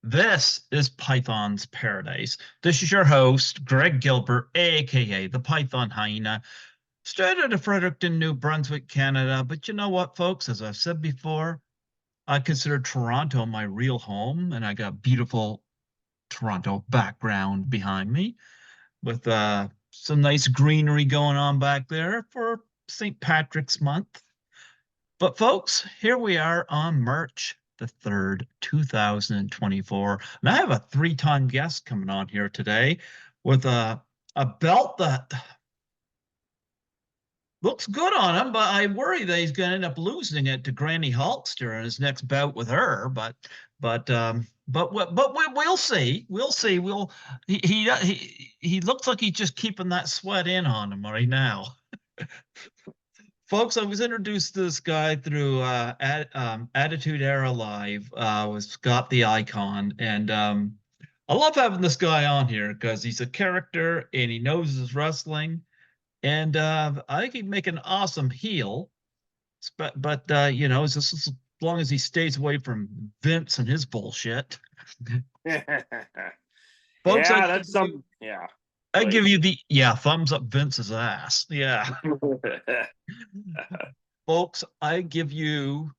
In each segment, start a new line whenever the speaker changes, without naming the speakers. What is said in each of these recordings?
This is Python's Paradise. This is your host, Greg Gilbert, aka the Python Hyena, straight out of Fredericton, New Brunswick, Canada. But you know what, folks? As I've said before, I consider Toronto my real home, and I got beautiful Toronto background behind me with some nice greenery going on back there for St. Patrick's Month. But folks, here we are on March the 3rd, 2024. And I have a three-time guest coming on here today with a belt that looks good on him, but I worry that he's going to end up losing it to Granny Hulkster in his next bout with her. We'll see. We'll see. He looks like he's just keeping that sweat in on him right now. Folks, I was introduced to this guy through Attitude Era Live with Scott the Icon. And I love having this guy on here because he's a character and he knows his wrestling. And I think he'd make an awesome heel. Just as long as he stays away from Vince and his bullshit. Folks,
yeah, that's some. Yeah.
I give you the thumbs up Vince's ass. Yeah. Folks, I give you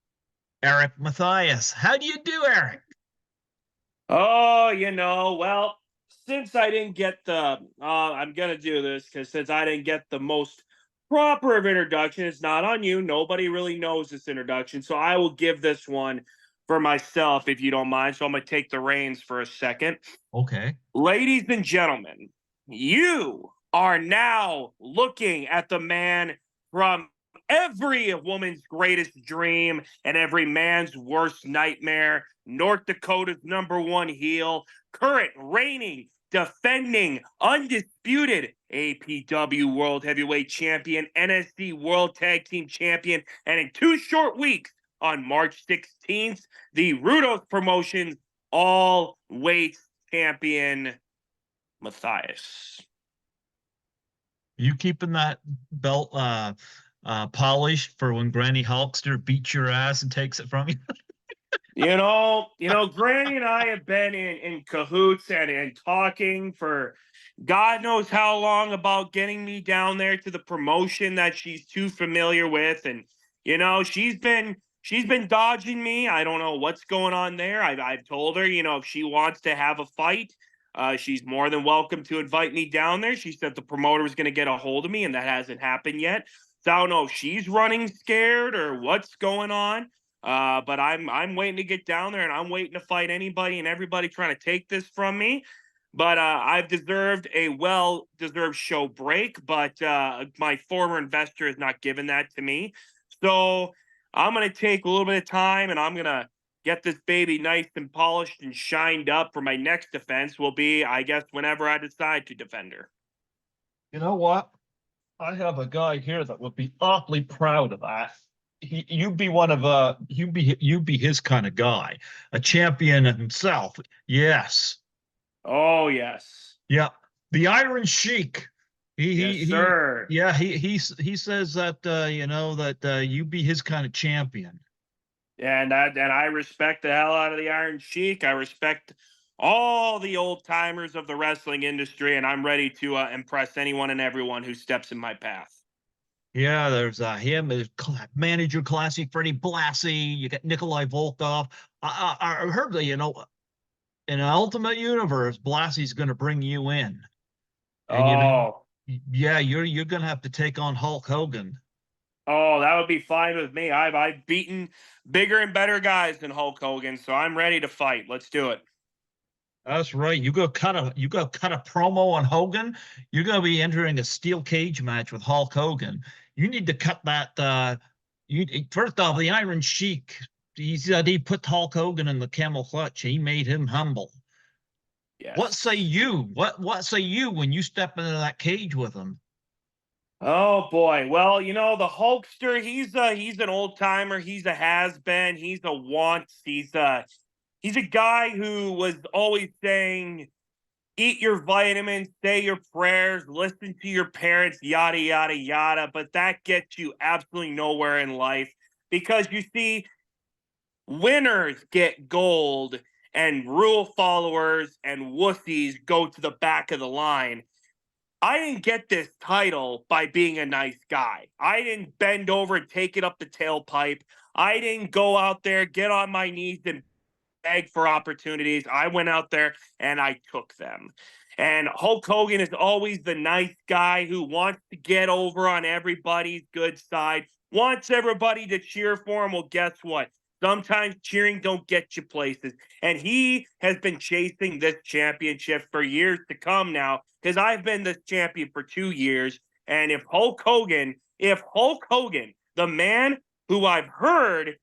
Erik Matheis. How do you do, Erik?
Oh, well, since I didn't get I'm gonna do this because since I didn't get the most proper of introduction, it's not on you. Nobody really knows this introduction, so I will give this one for myself if you don't mind. So I'm gonna take the reins for a second.
Okay.
Ladies and gentlemen, you are now looking at the man from every woman's greatest dream and every man's worst nightmare, North Dakota's #1 heel, current reigning, defending, undisputed APW World Heavyweight Champion, NSC World Tag Team Champion, and in 2 short weeks on March 16th, the Rudos Promotions All-Weight Champion, Matheis.
You keeping that belt polished for when Granny Hulkster beats your ass and takes it from you?
Granny and I have been in cahoots and talking for God knows how long about getting me down there to the promotion that she's too familiar with. And, she's been dodging me. I don't know what's going on there. I've told her, if she wants to have a fight, she's more than welcome to invite me down there. She said the promoter is going to get a hold of me, and that hasn't happened yet. So I don't know if she's running scared or what's going on. But I'm waiting to get down there, and I'm waiting to fight anybody and everybody trying to take this from me. But I've deserved a well-deserved show break, but my former investor has not given that to me. So I'm going to take a little bit of time, and I'm going to get this baby nice and polished and shined up for my next defense will be, I guess, whenever I decide to defend her.
You know what? I have a guy here that would be awfully proud of that. You'd be his kind of guy, a champion himself. Yes.
Oh yes.
Yeah. The Iron Sheik.
Yes, sir.
He says that that you be his kind of champion.
And I respect the hell out of the Iron Sheik. I respect all the old timers of the wrestling industry, and I'm ready to impress anyone and everyone who steps in my path.
Yeah, there's him, his manager, Classic Freddie Blassie. You got Nikolai Volkov. I heard that in an Ultimate Universe, Blassie's going to bring you in. And you're going to have to take on Hulk Hogan.
Oh, that would be fine with me. I've beaten bigger and better guys than Hulk Hogan, so I'm ready to fight. Let's do it.
That's right. You go cut a promo on Hogan. You're going to be entering a steel cage match with Hulk Hogan. You need to cut that. First off, the Iron Sheik. He put Hulk Hogan in the camel clutch. He made him humble.
Yes.
What say you? What say you when you step into that cage with him?
Oh boy. Well, the Hulkster, he's an old timer. He's a has-been. He's a once. He's a guy who was always saying, eat your vitamins, say your prayers, listen to your parents, yada, yada, yada. But that gets you absolutely nowhere in life because you see, winners get gold and rule followers and wussies go to the back of the line. I didn't get this title by being a nice guy. I didn't bend over and take it up the tailpipe. I didn't go out there, get on my knees and beg for opportunities. I went out there and I took them. And Hulk Hogan is always the nice guy who wants to get over on everybody's good side, wants everybody to cheer for him. Well, guess what? Sometimes cheering don't get you places. And he has been chasing this championship for years to come now, because I've been this champion for 2 years. And if Hulk Hogan, the man who I've heard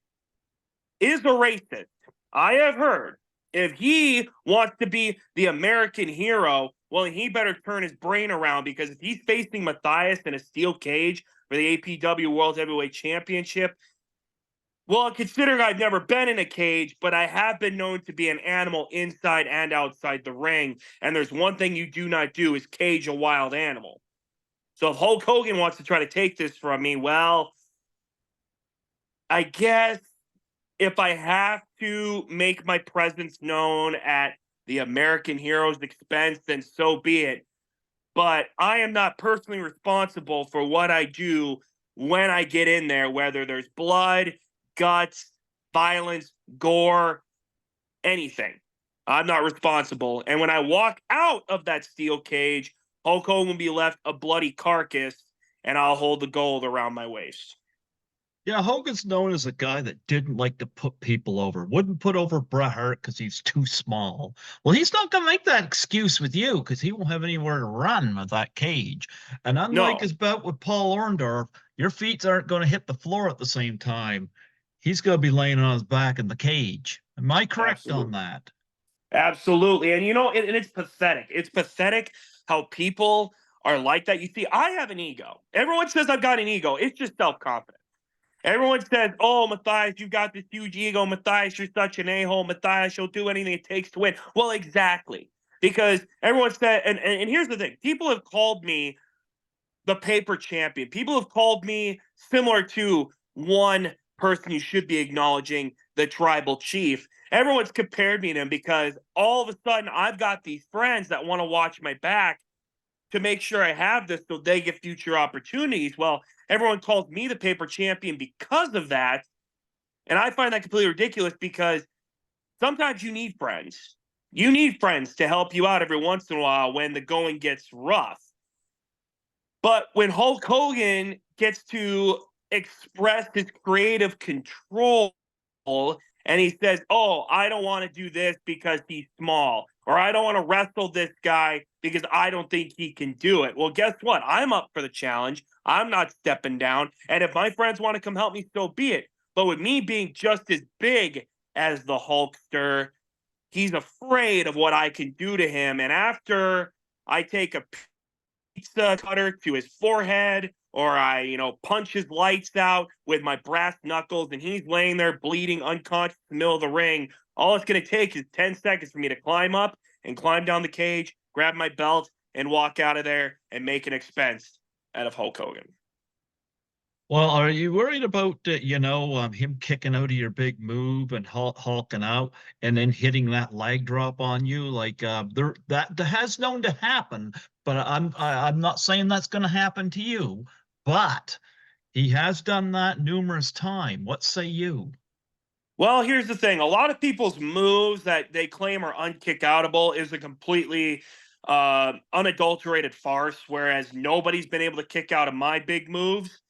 is a racist, I have heard, if he wants to be the American hero, well, he better turn his brain around, because if he's facing Matthias in a steel cage for the APW World Heavyweight Championship, well, considering I've never been in a cage, but I have been known to be an animal inside and outside the ring. And there's one thing you do not do is cage a wild animal. So if Hulk Hogan wants to try to take this from me, well, I guess if I have to make my presence known at the American hero's expense, then so be it. But I am not personally responsible for what I do when I get in there, whether there's blood, guts, violence, gore, anything. I'm not responsible. And when I walk out of that steel cage, Hulk Hogan will be left a bloody carcass, and I'll hold the gold around my waist.
Yeah, Hogan's known as a guy that didn't like to put people over, wouldn't put over Bret Hart because he's too small. Well, he's not going to make that excuse with you, because he won't have anywhere to run with that cage. And unlike
No,
his bout with Paul Orndorff, your feet aren't going to hit the floor at the same time. He's going to be laying on his back in the cage. Am I correct on
absolutely.
that?
Absolutely. And and it's pathetic. It's pathetic how people are like that. You see, I have an ego. Everyone says I've got an ego. It's just self-confidence. Everyone says, "Oh, Matthias, you've got this huge ego. Matthias, you're such an a-hole. Matthias, you'll do anything it takes to win." Well, exactly. Because everyone said, and here's the thing. People have called me the paper champion. People have called me similar to one person you should be acknowledging, the tribal chief. Everyone's compared me to him because all of a sudden I've got these friends that want to watch my back to make sure I have this so they get future opportunities. Well, everyone calls me the paper champion because of that. And I find that completely ridiculous, because sometimes you need friends. You need friends to help you out every once in a while when the going gets rough. But when Hulk Hogan gets to express his creative control and he says, "Oh, I don't want to do this because he's small," or "I don't want to wrestle this guy because I don't think he can do it." Well, guess what? I'm up for the challenge. I'm not stepping down. And if my friends want to come help me, so be it. But with me being just as big as the Hulkster, he's afraid of what I can do to him. And after I take a pizza cutter to his forehead, or I, punch his lights out with my brass knuckles, and he's laying there bleeding unconscious in the middle of the ring, all it's going to take is 10 seconds for me to climb up and climb down the cage, grab my belt, and walk out of there and make an expense out of Hulk Hogan.
Well, are you worried about him kicking out of your big move and hulking out and then hitting that leg drop on you? Like that has known to happen, but I'm not saying that's going to happen to you. But he has done that numerous times. What say you?
Well, here's the thing. A lot of people's moves that they claim are unkick-outable is a completely unadulterated farce, whereas nobody's been able to kick out of my big moves.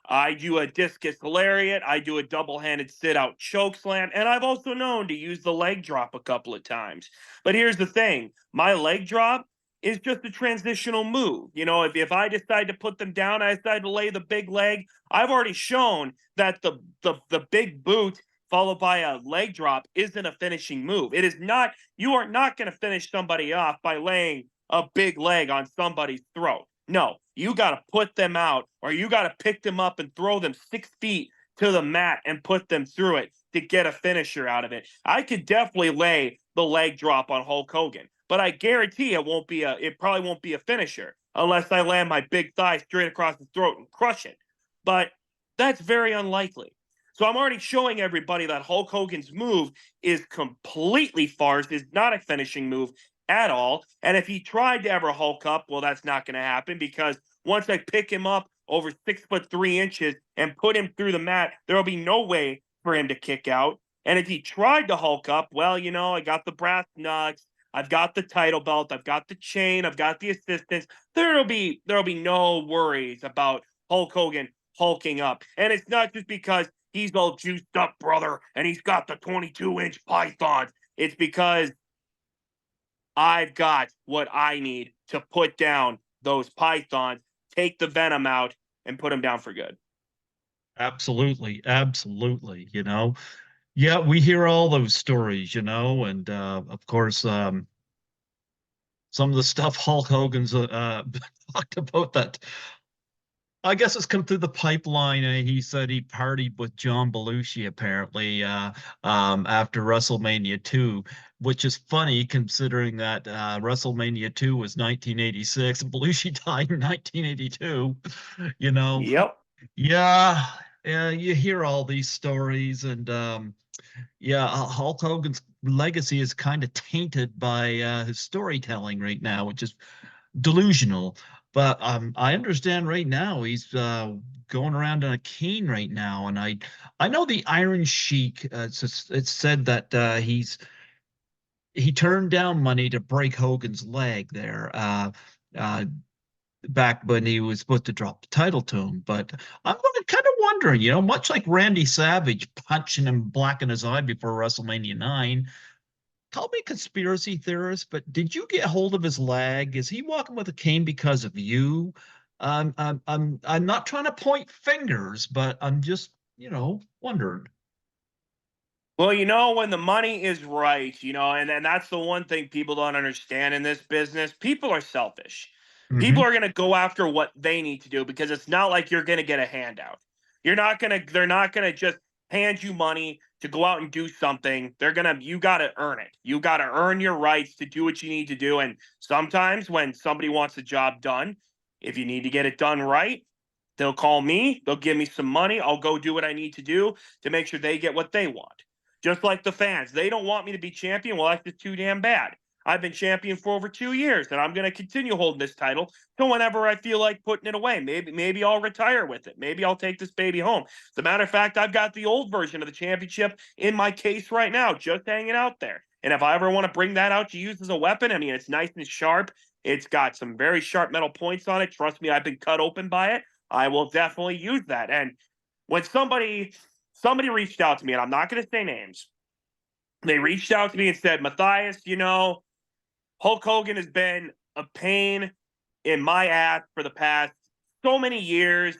I do a discus lariat, I do a double-handed sit-out choke slam, and I've also known to use the leg drop a couple of times. But here's the thing. My leg drop is just a transitional move. If I decide to put them down, I decide to lay the big leg. I've already shown that the big boot followed by a leg drop isn't a finishing move. It is not. You are not going to finish somebody off by laying a big leg on somebody's throat. No, you got to put them out, or you got to pick them up and throw them 6 feet to the mat and put them through it to get a finisher out of it. I could definitely lay the leg drop on Hulk Hogan, but I guarantee it probably won't be a finisher unless I land my big thigh straight across the throat and crush it. But that's very unlikely. So I'm already showing everybody that Hulk Hogan's move is completely farce, is not a finishing move at all. And if he tried to ever Hulk up, well, that's not going to happen, because once I pick him up over 6'3" and put him through the mat, there will be no way for him to kick out. And if he tried to Hulk up, well, I got the brass knucks, I've got the title belt, I've got the chain, I've got the assistants. There'll be no worries about Hulk Hogan hulking up. And it's not just because he's all juiced up, brother, and he's got the 22-inch pythons. It's because I've got what I need to put down those pythons, take the venom out, and put them down for good.
Absolutely, absolutely. Yeah, we hear all those stories, and of course, some of the stuff Hulk Hogan's talked about that I guess it's come through the pipeline. He said he partied with John Belushi apparently after WrestleMania 2, which is funny considering that WrestleMania 2 was 1986 and Belushi died in 1982. You know,
Yep.
yeah, yeah, you hear all these stories, and yeah, Hulk Hogan's legacy is kind of tainted by his storytelling right now, which is delusional. But I understand right now he's going around on a cane right now, and I know the Iron Sheik. It's said that he turned down money to break Hogan's leg there. Uh, Back when he was supposed to drop the title to him. But I'm kind of wondering, much like Randy Savage punching him black in his eye before WrestleMania 9, call me conspiracy theorist, but did you get hold of his leg? Is he walking with a cane because of you? I'm not trying to point fingers, but I'm just, wondering.
Well, when the money is right, and that's the one thing people don't understand in this business. People are selfish. People
Hmm.
are going to go after what they need to do, because it's not like you're going to get a handout. They're not going to just hand you money to go out and do something. You got to earn it. You got to earn your rights to do what you need to do. And sometimes when somebody wants the job done, if you need to get it done right, they'll call me, they'll give me some money. I'll go do what I need to do to make sure they get what they want. Just like the fans, they don't want me to be champion. Well, that's just too damn bad. I've been champion for over 2 years, and I'm going to continue holding this title till whenever I feel like putting it away. Maybe I'll retire with it. Maybe I'll take this baby home. As a matter of fact, I've got the old version of the championship in my case right now, just hanging out there. And if I ever want to bring that out to use as a weapon, I mean, it's nice and sharp. It's got some very sharp metal points on it. Trust me, I've been cut open by it. I will definitely use that. And when somebody reached out to me, and I'm not going to say names, they reached out to me and said, Matthias, Hulk Hogan has been a pain in my ass for the past so many years,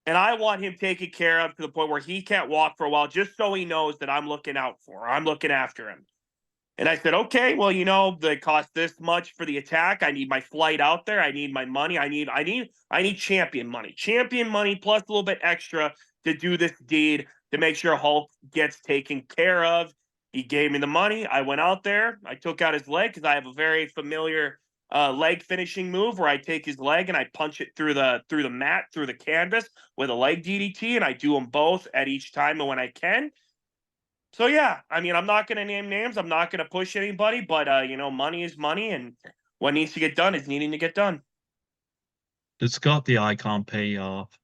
and I want him taken care of to the point where he can't walk for a while, just so he knows that I'm looking out for him. I'm looking after him. And I said, okay, well, they cost this much for the attack. I need my flight out there. I need my money. I need champion money plus a little bit extra to do this deed, to make sure Hulk gets taken care of. He gave me the money. I went out there. I took out his leg, because I have a very familiar leg finishing move where I take his leg and I punch it through the mat, through the canvas with a leg DDT, and I do them both at each time when I can. So yeah, I mean, I'm not going to name names. I'm not going to push anybody, but money is money, and what needs to get done is needing to get done.
It's got the icon payoff.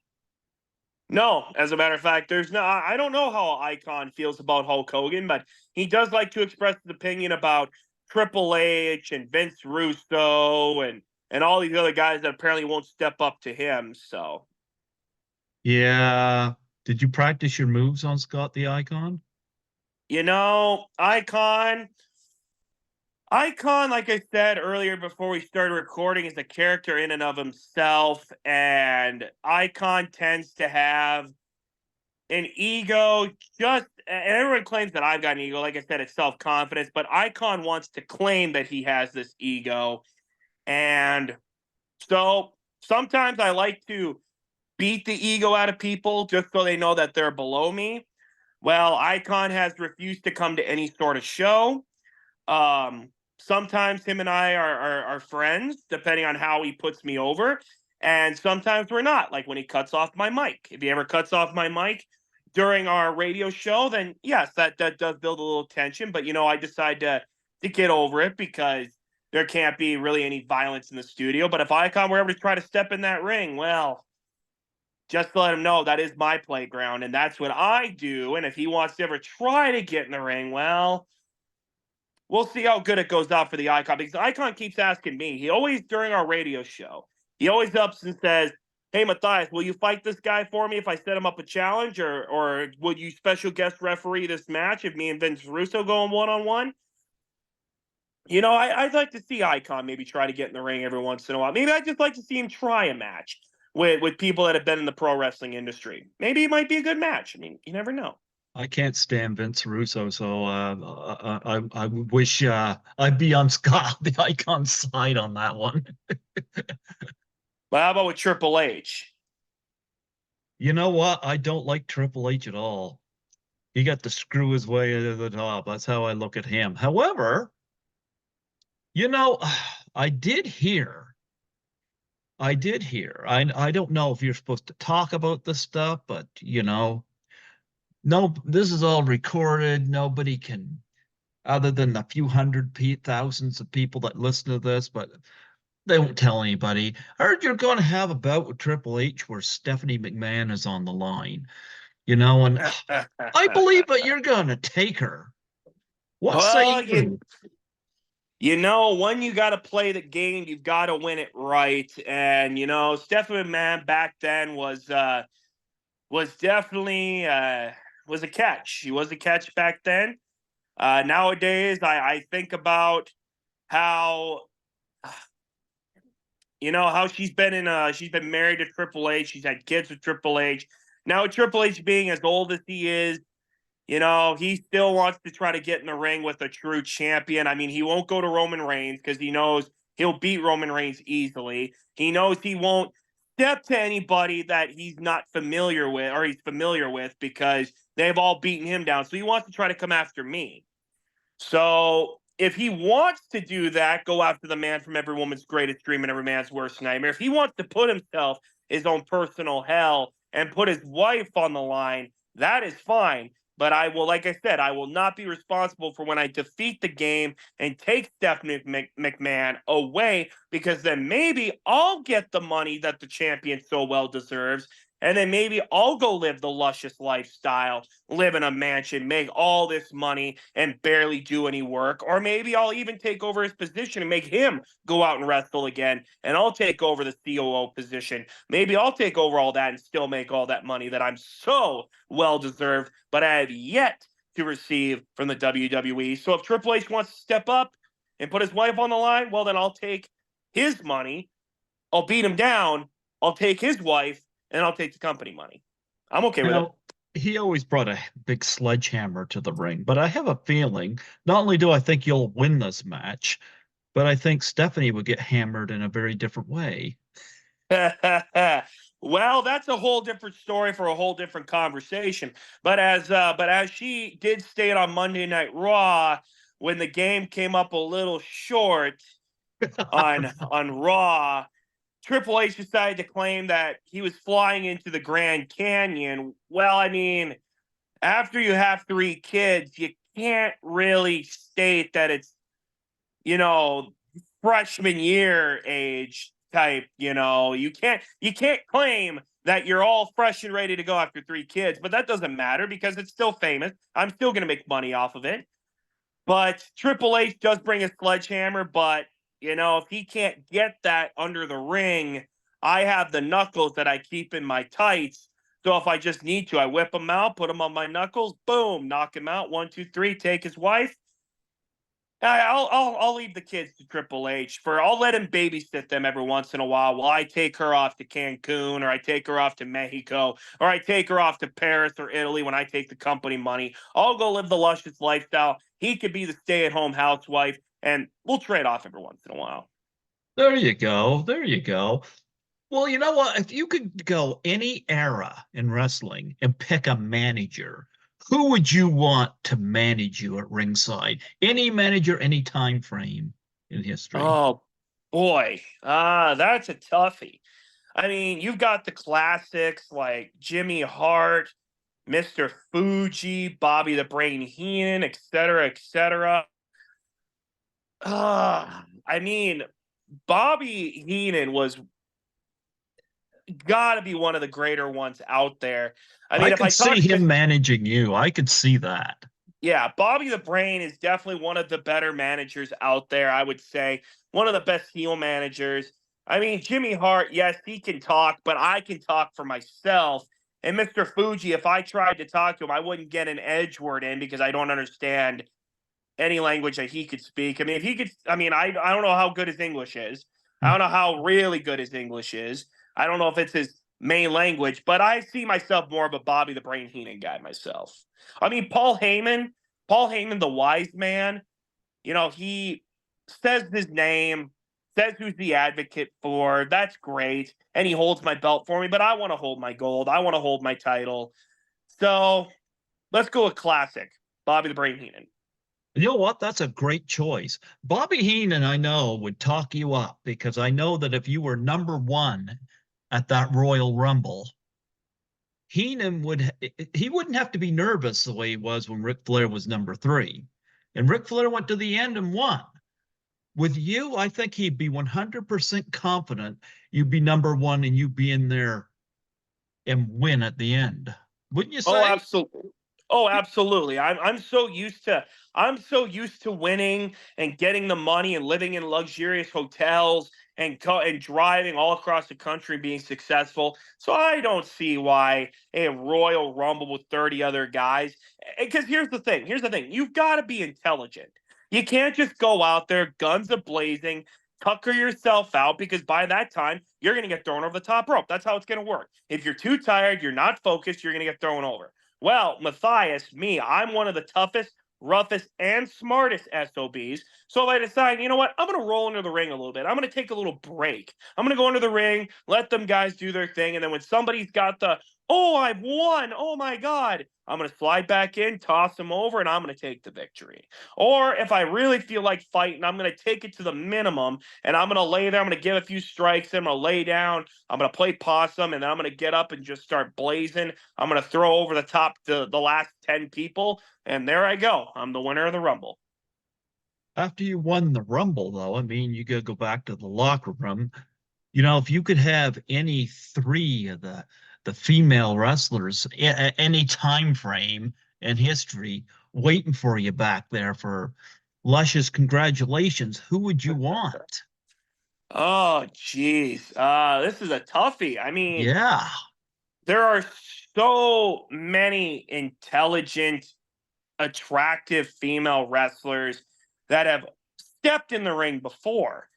No, as a matter of fact, there's no. I don't know how Icon feels about Hulk Hogan, but he does like to express his opinion about Triple H and Vince Russo and all these other guys that apparently won't step up to him. So
Yeah. Did you practice your moves on Scott the Icon?
Icon, like I said earlier before we started recording, is a character in and of himself, and Icon tends to have an ego. And everyone claims that I've got an ego. Like I said, it's self-confidence, but Icon wants to claim that he has this ego. And so sometimes I like to beat the ego out of people just so they know that they're below me. Well, Icon has refused to come to any sort of show. Um, Sometimes him and I are friends, depending on how he puts me over. And sometimes we're not, like when he cuts off my mic. If he ever cuts off my mic, during our radio show, then yes, that does build a little tension. But I decide to get over it because there can't be really any violence in the studio. But if Icon were ever to try to step in that ring, well, just to let him know that is my playground and that's what I do. And if he wants to ever try to get in the ring, well, we'll see how good it goes out for the Icon, because the Icon keeps asking me. He always, during our radio show, he always ups and says, "Hey, Matthias, will you fight this guy for me if I set him up a challenge, or would you special guest referee this match if me and Vince Russo go on one-on-one?" I'd like to see Icon maybe try to get in the ring every once in a while. Maybe I'd just like to see him try a match with people that have been in the pro wrestling industry. Maybe it might be a good match. I mean, you never know.
I can't stand Vince Russo, so I wish I'd be on Scott the Icon's side on that one.
Well, how about with Triple H?
You know what? I don't like Triple H at all. He got to screw his way to the top. That's how I look at him. However, you know, I did hear, I did hear. I don't know if you're supposed to talk about this stuff, but no, this is all recorded. Nobody can, other than a few thousands of people that listen to this, but they won't tell anybody. I heard you're going to have a bout with Triple H where Stephanie McMahon is on the line, and I believe that you're going to take her. What say
Well,
you?
when you got to play the game, you've got to win it right. And Stephanie McMahon back then was definitely was a catch. She was a catch back then. Nowadays, I think about how how she's been married to Triple H. She's had kids with Triple H. Now, with Triple H being as old as he is, he still wants to try to get in the ring with a true champion. I mean, he won't go to Roman Reigns because he knows he'll beat Roman Reigns easily. He knows he won't step to anybody that he's not familiar with, or he's familiar with, because they've all beaten him down. So he wants to try to come after me. So if he wants to do that, go after the man from every woman's greatest dream and every man's worst nightmare. If he wants to put himself his own personal hell and put his wife on the line, that is fine. But I will, like I said, I will not be responsible for when I defeat the game and take Stephanie McMahon away, because then maybe I'll get the money that the champion so well deserves. And then maybe I'll go live the luscious lifestyle, live in a mansion, make all this money, and barely do any work. Or maybe I'll even take over his position and make him go out and wrestle again. And I'll take over the COO position. Maybe I'll take over all that and still make all that money that I'm so well deserved, but I have yet to receive from the WWE. So if Triple H wants to step up and put his wife on the line, well, then I'll take his money. I'll beat him down. I'll take his wife, and I'll take the company money. I'm okay with it.
He always brought a big sledgehammer to the ring, but I have a feeling not only do I think you'll win this match, but I think Stephanie would get hammered in a very different way.
Well, that's a whole different story for a whole different conversation. But as she did state on Monday Night Raw, when the game came up a little short on Raw, Triple H decided to claim that he was flying into the Grand Canyon. Well, I mean, after you have 3 kids, you can't really state that it's, freshman year age type. You can't claim that you're all fresh and ready to go after 3 kids, but that doesn't matter because it's still famous. I'm still going to make money off of it. But Triple H does bring a sledgehammer, but if he can't get that under the ring, I have the knuckles that I keep in my tights. So if I just need to, I whip him out, put him on my knuckles, boom, knock him out. 1, 2, 3, take his wife. I'll leave the kids to Triple H. I'll let him babysit them every once in a while I take her off to Cancun, or I take her off to Mexico, or I take her off to Paris or Italy when I take the company money. I'll go live the luscious lifestyle. He could be the stay-at-home housewife, and we'll trade off every once in a while.
There you go. There you go. Well, you know what? If you could go any era in wrestling and pick a manager, who would you want to manage you at ringside? Any manager, any time frame in history.
Oh, boy. That's a toughie. I mean, you've got the classics like Jimmy Hart, Mr. Fuji, Bobby the Brain Heenan, etc., etc. I mean, Bobby Heenan was got to be one of the greater ones out there. I
I
mean, if
could
I
see
talk
him
just
managing you. I could see that.
yeah, Bobby the Brain is definitely one of the better managers out there. I would say one of the best heel managers. I mean, Jimmy Hart, yes, he can talk, but I can talk for myself. And Mr. Fuji, if I tried to talk to him, I wouldn't get an edge word in because I don't understand any language that he could speak. I mean, if he could, I don't know how good his English is. I don't know how really good his English is. I don't know if it's his main language, but I see myself more of a Bobby the Brain Heenan guy myself. I mean, Paul Heyman, the wise man, he says his name, says who's the advocate for. That's great. And he holds my belt for me, but I want to hold my gold. I want to hold my title. So let's go with classic Bobby the Brain Heenan.
You know what? That's a great choice. Bobby Heenan, I know, would talk you up because I know that if you were number one at that Royal Rumble, he wouldn't have to be nervous the way he was when Ric Flair was number three. And Ric Flair went to the end and won. With you, I think he'd be 100% confident you'd be number one and you'd be in there and win at the end. Wouldn't you
Oh,
say?
absolutely. Oh, absolutely. I'm so used to winning and getting the money and living in luxurious hotels and driving all across the country being successful. So I don't see why a Royal Rumble with 30 other guys. Because here's the thing. You've got to be intelligent. You can't just go out there guns a blazing, tucker yourself out because by that time you're going to get thrown over the top rope. That's how it's going to work. If you're too tired, you're not focused, you're going to get thrown over. Well, Matthias, I'm one of the toughest, roughest, and smartest SOBs. So if I decide, you know what, I'm going to roll into the ring a little bit. I'm going to take a little break. I'm going to go into the ring, let them guys do their thing. And then when somebody's got oh, I've won. Oh my God. I'm going to slide back in, toss them over, and I'm going to take the victory. Or if I really feel like fighting, I'm going to take it to the minimum and I'm going to lay there. I'm going to give a few strikes. I'm going to lay down. I'm going to play possum and then I'm going to get up and just start blazing. I'm going to throw over the top the last 10 people. And there I go. I'm the winner of the Rumble.
After you won the Rumble, though, I mean, you gotta go back to the locker room. You know, if you could have any three of the female wrestlers any time frame in history waiting for you back there for luscious congratulations, who would you want?
Oh, geez. This is a toughie. I mean,
Yeah.
there are so many intelligent, attractive female wrestlers that have stepped in the ring before.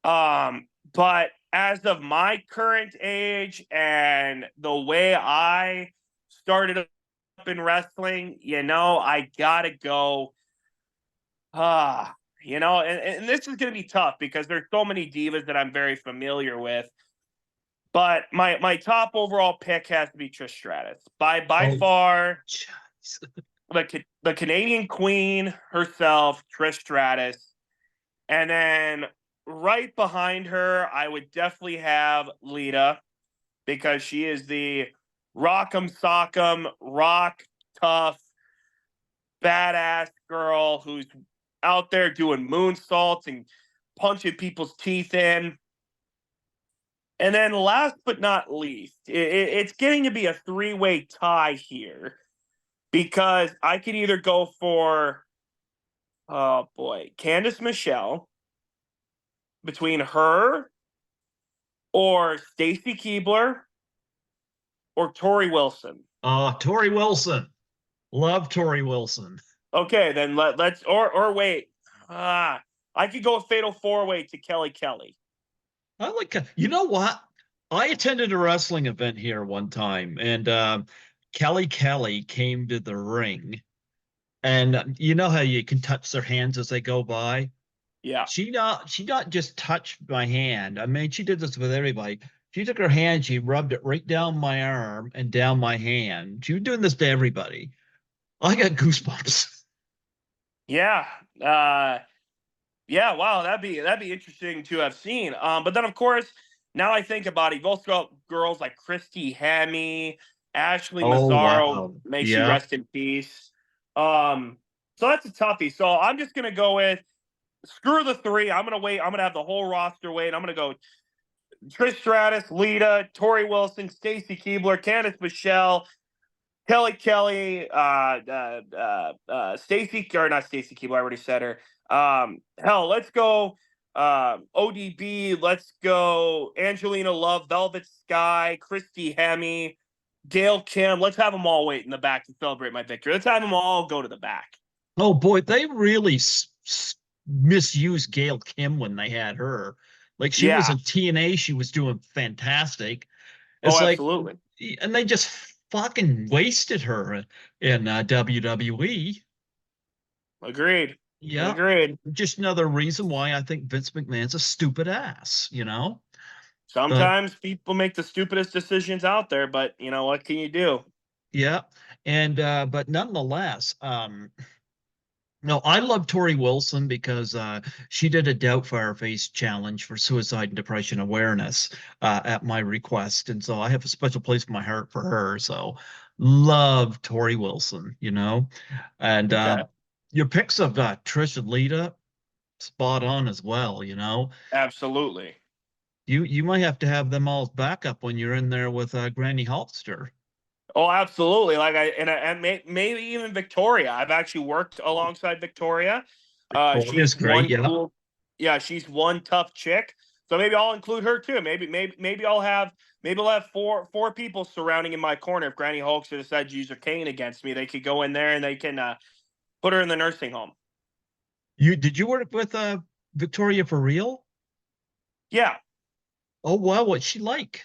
But as of my current age and the way I started up in wrestling, I gotta go. And this is gonna be tough because there's so many divas that I'm very familiar with. But my top overall pick has to be Trish Stratus. By
Oh,
far,
jeez.
the Canadian Queen herself, Trish Stratus. And then right behind her, I would definitely have Lita because she is the rock'em sock'em, rock tough, badass girl who's out there doing moonsaults and punching people's teeth in. And then last but not least, it's getting to be a three-way tie here because I could either go for, oh boy, Candice Michelle, between her or Stacy Keibler or Tori Wilson.
Tori Wilson. Love Tori Wilson.
Okay, then let's or wait. I could go with Fatal Four Way to Kelly Kelly.
I like, you know what? I attended a wrestling event here one time, and Kelly Kelly came to the ring, and you know how you can touch their hands as they go by.
Yeah.
She not just touched my hand. I mean, she did this with everybody. She took her hand, she rubbed it right down my arm and down my hand. She was doing this to everybody. I got goosebumps.
Yeah. Yeah, wow, that'd be interesting to have seen. But then of course, now I think about it, you've also got girls like Christy Hemme, Ashley
Oh,
Mazzaro,
wow.
may she
Yeah.
rest in peace. So that's a toughie. So I'm just gonna go with screw the three. I'm gonna wait. I'm gonna have the whole roster wait. I'm gonna go Trish Stratus, Lita, Tori Wilson, Stacy Keibler, Candice Michelle, Kelly, Stacy, or not Stacy Keibler, I already said her. Hell, let's go ODB, let's go Angelina Love, Velvet Sky, Christy Hemme, Gail Kim. Let's have them all wait in the back to celebrate my victory. Let's have them all go to the back.
Oh boy, they really misused Gail Kim when they had her. Like she was
Yeah.
in TNA, she was doing fantastic.
Oh,
It's like,
absolutely.
and they just fucking wasted her in WWE.
Agreed.
Yeah,
Agreed.
just another reason why I think Vince McMahon's a stupid ass, But
Sometimes people make the stupidest decisions out there, but you know, what can you do?
yeah, and but nonetheless, no, I love Tori Wilson because she did a Doubtfire Face challenge for suicide and depression awareness at my request, and so I have a special place in my heart for her. So love Tori Wilson. And
Okay.
your picks of Trish and Lita, spot on as well.
Absolutely.
You might have to have them all as backup when you're in there with Granny Halster.
Oh, absolutely. Like maybe even Victoria. I've actually worked alongside Victoria.
Victoria's
She's
great,
one
yeah.
cool. Yeah, she's one tough chick. So maybe I'll include her too. Maybe I'll have four people surrounding in my corner. If Granny Hulkster decides to use her cane against me, they could go in there and they can put her in the nursing home.
Did you work with Victoria for real?
Yeah,
Oh wow, what's she like?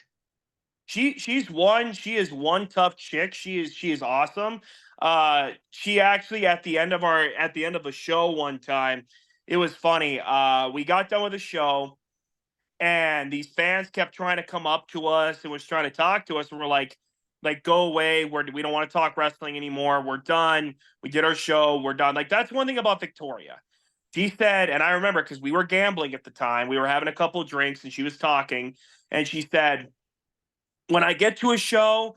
she is one tough chick. She is awesome. She actually at the end of a show one time, it was funny. We got done with the show and these fans kept trying to come up to us and was trying to talk to us, and we're like go away. We don't want to talk wrestling anymore. We're done. We did our show. We're done. Like that's one thing about Victoria. She said, and I remember because we were gambling at the time, we were having a couple of drinks and she was talking, and she said, when I get to a show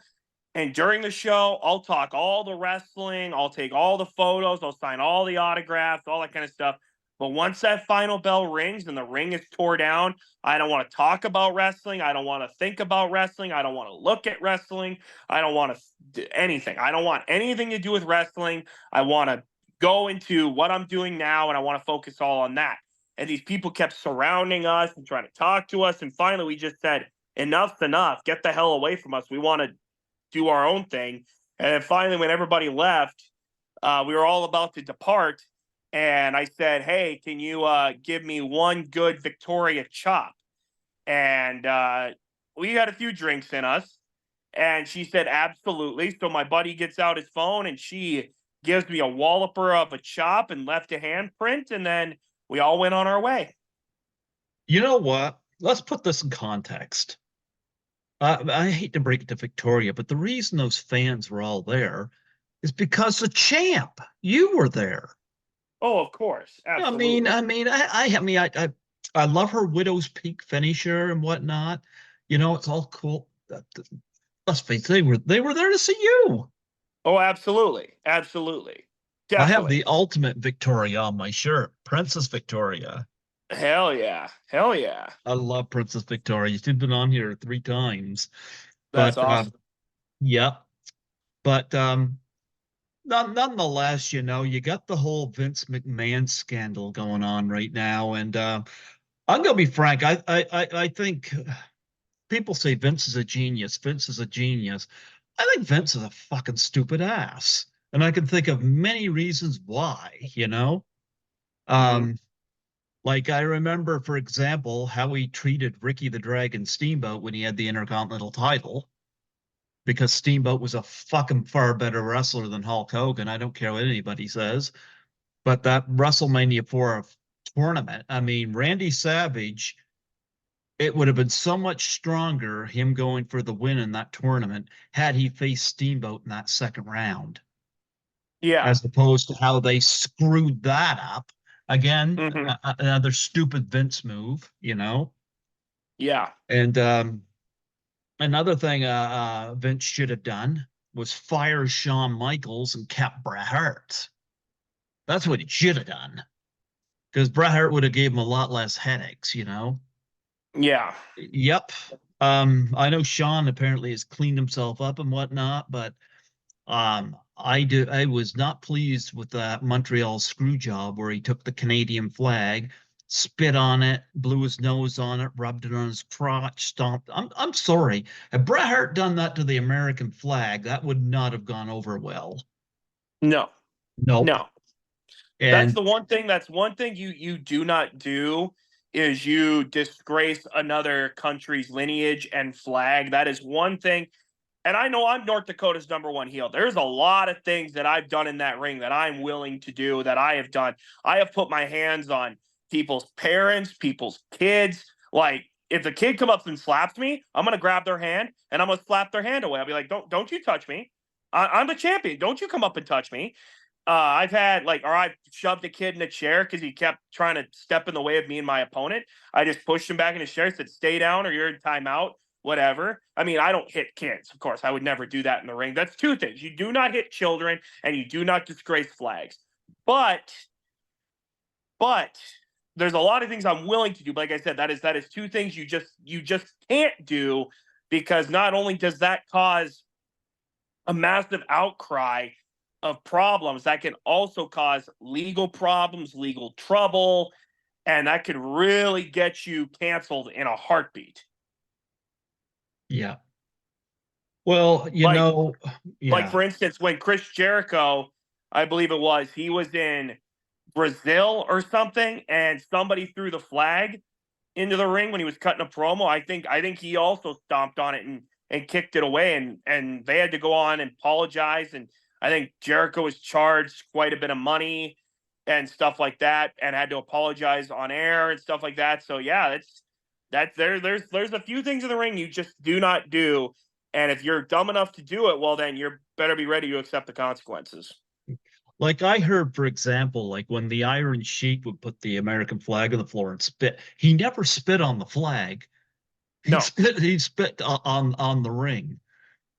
and during the show, I'll talk all the wrestling, I'll take all the photos, I'll sign all the autographs, all that kind of stuff. But once that final bell rings and the ring is tore down, I don't want to talk about wrestling. I don't want to think about wrestling. I don't want to look at wrestling. I don't want to do anything. I don't want anything to do with wrestling. I want to go into what I'm doing now and I want to focus all on that. And these people kept surrounding us and trying to talk to us. And finally, we just said, enough's enough. Get the hell away from us. We want to do our own thing. And then finally, when everybody left, we were all about to depart. And I said, hey, can you give me one good Victoria chop? And we had a few drinks in us. And she said, absolutely. So my buddy gets out his phone and she gives me a walloper of a chop and left a handprint. And then we all went on our way.
You know what? Let's put this in context. I hate to break it to Victoria, but the reason those fans were all there is because the champ, you were there.
Oh, of course.
I mean,
Absolutely.
I mean, I love her widow's peak finisher and whatnot. It's all cool. Let's face it, they were there to see you.
Oh, absolutely. Absolutely.
I have
Definitely.
the ultimate Victoria on my shirt, Princess Victoria.
Hell yeah. Hell yeah.
I love Princess Victoria. She's been on here 3 times,
That's
but
awesome.
yeah, but nonetheless, you got the whole Vince McMahon scandal going on right now, and I'm gonna be frank. I think people say Vince is a genius. Vince is a genius. I think Vince is a fucking stupid ass, and I can think of many reasons why.
Hmm.
Um, like I remember, for example, how he treated Ricky the Dragon Steamboat when he had the Intercontinental title, because Steamboat was a fucking far better wrestler than Hulk Hogan. I don't care what anybody says. But that WrestleMania 4 tournament, I mean, Randy Savage, it would have been so much stronger him going for the win in that tournament had he faced Steamboat in that second round,
Yeah.
as opposed to how they screwed that up. Again,
Hmm.
another stupid Vince move.
Yeah.
And Another thing Vince should have done was fire Shawn Michaels and kept Bret Hart. That's what he should have done because Bret Hart would have gave him a lot less headaches, you know?
Yeah.
Yep. I know Shawn apparently has cleaned himself up and whatnot, but I was not pleased with that Montreal screw job where he took the Canadian flag, spit on it, blew his nose on it, rubbed it on his crotch, stomped. I'm sorry. Had Bret Hart done that to the American flag, that would not have gone over well.
No.
Nope.
No. That's
And
the one thing. That's one thing you do not do is you disgrace another country's lineage and flag. That is one thing. And I know I'm North Dakota's #1 heel. There's a lot of things that I've done in that ring that I'm willing to do, that I have done. I have put my hands on people's parents, people's kids. Like, if the kid come up and slaps me, I'm gonna grab their hand and I'm gonna slap their hand away. I'll be like, don't you touch me. I'm the champion. Don't you come up and touch me. I've had or I've shoved a kid in a chair because he kept trying to step in the way of me and my opponent. I just pushed him back in his chair, said, "Stay down, or you're in timeout." Whatever. I mean, I don't hit kids. Of course, I would never do that in the ring. That's two things. You do not hit children and you do not disgrace flags. But but there's a lot of things I'm willing to do. But like I said, that is two things you just can't do, because not only does that cause a massive outcry of problems, that can also cause legal problems, legal trouble, and that could really get you canceled in a heartbeat.
yeah. Well,
Like
yeah.
for instance, when Chris Jericho, I believe it was, he was in Brazil or something, and somebody threw the flag into the ring when he was cutting a promo. I think he also stomped on it and kicked it away, and they had to go on and apologize. And I think Jericho was charged quite a bit of money and stuff like that, and had to apologize on air and stuff like that. So yeah, there's a few things in the ring you just do not do. And if you're dumb enough to do it, well, then you're better be ready to accept the consequences.
Like I heard, for example, like when the Iron Sheik would put the American flag on the floor and spit, he never spit on the flag.
No.
He spit on the ring,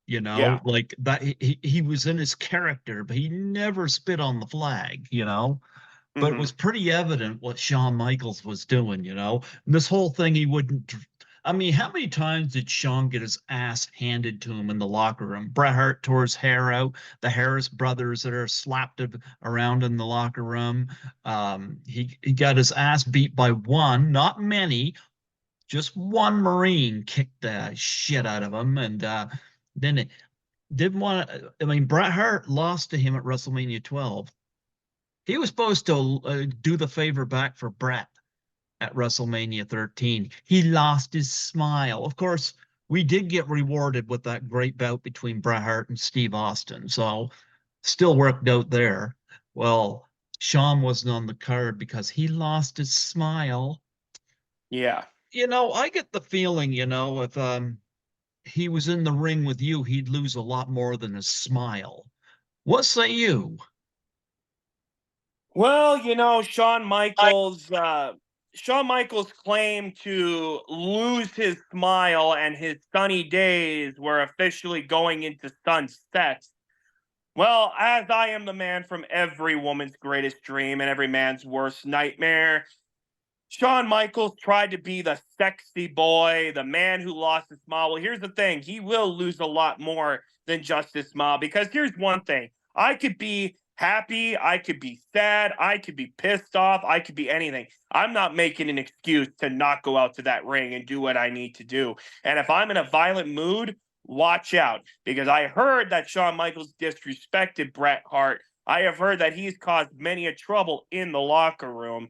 Yeah.
like that he was in his character, but he never spit on the flag, But it
Hmm.
was pretty evident what Shawn Michaels was doing, And this whole thing he wouldn't. I mean, how many times did Shawn get his ass handed to him in the locker room? Bret Hart tore his hair out. The Harris brothers that are slapped around in the locker room. He got his ass beat by one, not many, just one Marine kicked the shit out of him, and then it didn't want to. I mean, Bret Hart lost to him at WrestleMania 12. He was supposed to do the favor back for Bret at WrestleMania 13. He lost his smile. Of course, we did get rewarded with that great bout between Bret Hart and Steve Austin, so still worked out there. Well, Shawn wasn't on the card because he lost his smile.
Yeah.
I get the feeling, if he was in the ring with you, he'd lose a lot more than his smile. What say you?
Well, Shawn Michaels claimed to lose his smile and his sunny days were officially going into sunset. Well, as I am the man from every woman's greatest dream and every man's worst nightmare, Shawn Michaels tried to be the sexy boy, the man who lost his smile. Well, here's the thing. He will lose a lot more than just his smile, because here's one thing. I could be happy. I could be sad. I could be pissed off. I could be anything. I'm not making an excuse to not go out to that ring and do what I need to do. And if I'm in a violent mood, watch out, because I heard that Shawn Michaels disrespected Bret Hart. I have heard that he's caused many a trouble in the locker room,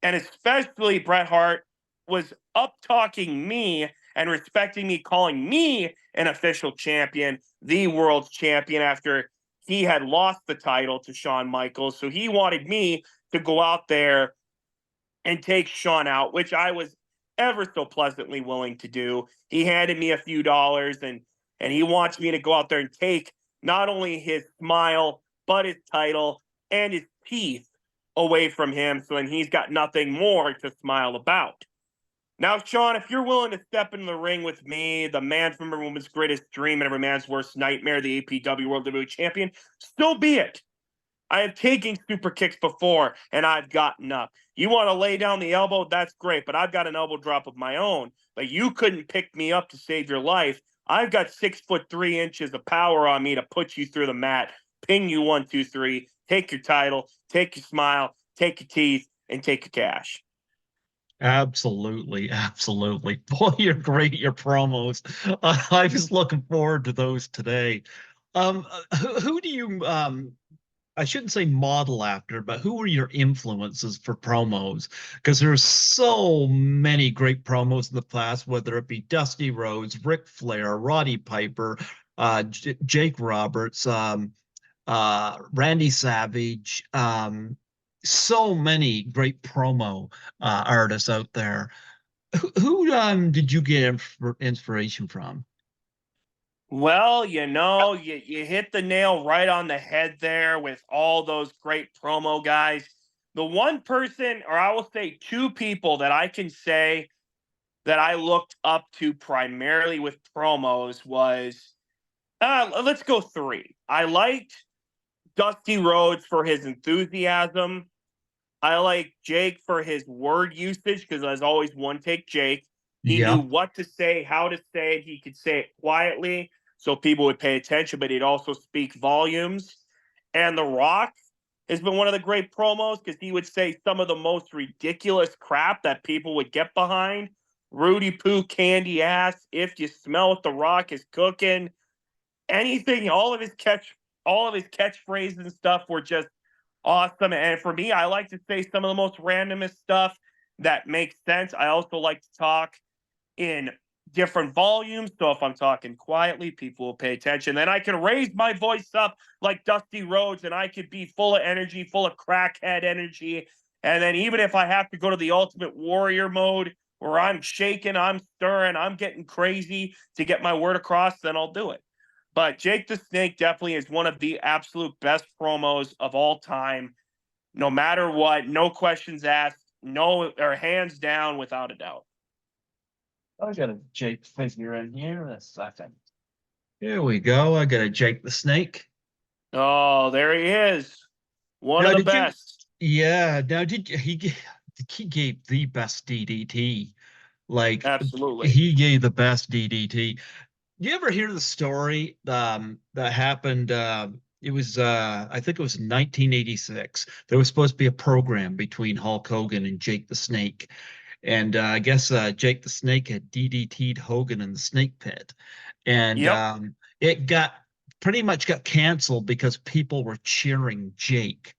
and especially Bret Hart was up talking me and respecting me, calling me an official champion, the world's champion, after he had lost the title to Shawn Michaels. So he wanted me to go out there and take Shawn out, which I was ever so pleasantly willing to do. He handed me a few dollars, and he wants me to go out there and take not only his smile, but his title and his teeth away from him. So then he's got nothing more to smile about. Now, Sean, if you're willing to step in the ring with me, the man from every woman's greatest dream and every man's worst nightmare, the APW World WWE Champion, so be it. I have taken super kicks before and I've gotten up. You want to lay down the elbow? That's great, but I've got an elbow drop of my own. But you couldn't pick me up to save your life. I've got 6'3" of power on me to put you through the mat, ping you 1, 2, 3, take your title, take your smile, take your teeth, and take your cash.
Absolutely, absolutely. Boy, you're great, your promos. I was looking forward to those today. Who do you I shouldn't say model after, but who were your influences for promos? Because there's so many great promos in the past, whether it be Dusty Rhodes, Ric Flair, Roddy Piper, Jake Roberts, Randy Savage, so many great promo artists out there. Who did you get inspiration from?
Well, you hit the nail right on the head there with all those great promo guys. The one person, or I will say two people that I can say that I looked up to primarily with promos was, let's go three. I liked Dusty Rhodes for his enthusiasm. I like Jake for his word usage because as always one take Jake. He knew
Yeah.
what to say, how to say it. He could say it quietly so people would pay attention, but he'd also speak volumes. And The Rock has been one of the great promos because he would say some of the most ridiculous crap that people would get behind. Rudy Poo candy ass, if you smell what The Rock is cooking, anything, all of his catchphrases and stuff were just awesome. And for me, I like to say some of the most randomest stuff that makes sense. I also like to talk in different volumes. So if I'm talking quietly, people will pay attention. Then I can raise my voice up like Dusty Rhodes and I could be full of energy, full of crackhead energy. And then even if I have to go to the Ultimate Warrior mode where I'm shaking, I'm stirring, I'm getting crazy to get my word across, then I'll do it. But Jake the Snake definitely is one of the absolute best promos of all time. No matter what, no questions asked, no or hands down without a doubt.
I got a Jake figure in here in a second.
Here we go. I got a Jake the Snake.
Oh, there he is. One of
Now,
the
did you?
best.
Yeah. Now, he gave the best DDT? Like
Absolutely.
he gave the best DDT. You ever hear the story that happened? It was I think it was 1986. There was supposed to be a program between Hulk Hogan and Jake the Snake, and I guess Jake the Snake had DDT'd Hogan in the Snake Pit, and
Yep.
it got pretty much got canceled because people were cheering Jake,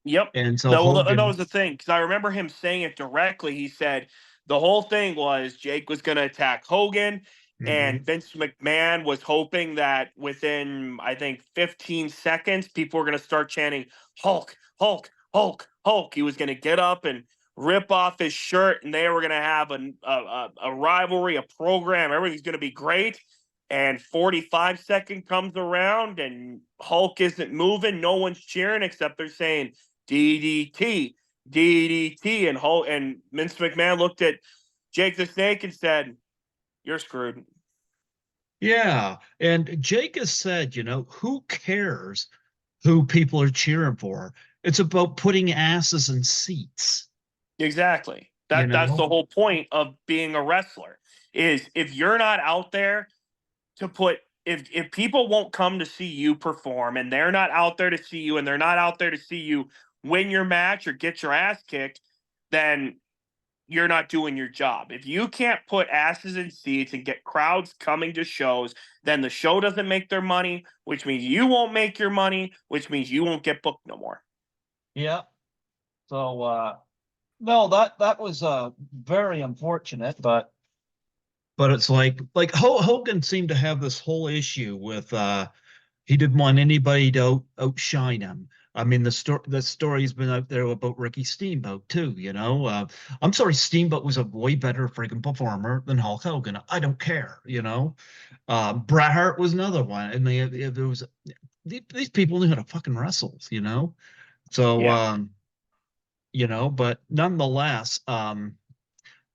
Yep.
and so
No, well, that
Hogan.
was the thing because I remember him saying it directly. He said the whole thing was Jake was going to attack Hogan, and
Mhm.
Vince McMahon was hoping that within, I think, 15 seconds, people were going to start chanting Hulk, Hulk, Hulk, Hulk. He was going to get up and rip off his shirt, and they were going to have a rivalry, a program. Everything's going to be great. And 45-second comes around, and Hulk isn't moving. No one's cheering except they're saying DDT, DDT, and Vince McMahon looked at Jake the Snake and said, "You're screwed."
Yeah, and Jake has said, who cares who people are cheering for? It's about putting asses in seats,
Exactly.
you
That's
know?
the whole point of being a wrestler. Is if you're not out there to put if people won't come to see you perform and they're not out there to see you and they're not out there to see you win your match or get your ass kicked, then you're not doing your job. If you can't put asses in seats and get crowds coming to shows, then the show doesn't make their money, which means you won't make your money, which means you won't get booked no more.
Yeah. So no, that was very unfortunate, but
But it's like Hogan seemed to have this whole issue with he didn't want anybody to outshine him. I mean, the story's been out there about Ricky Steamboat too, you know. I'm sorry, Steamboat was a way better freaking performer than Hulk Hogan. I don't care, you know. Bret Hart was another one. I mean, there was these people knew how to fucking wrestle, you know. So
Yeah.
but nonetheless,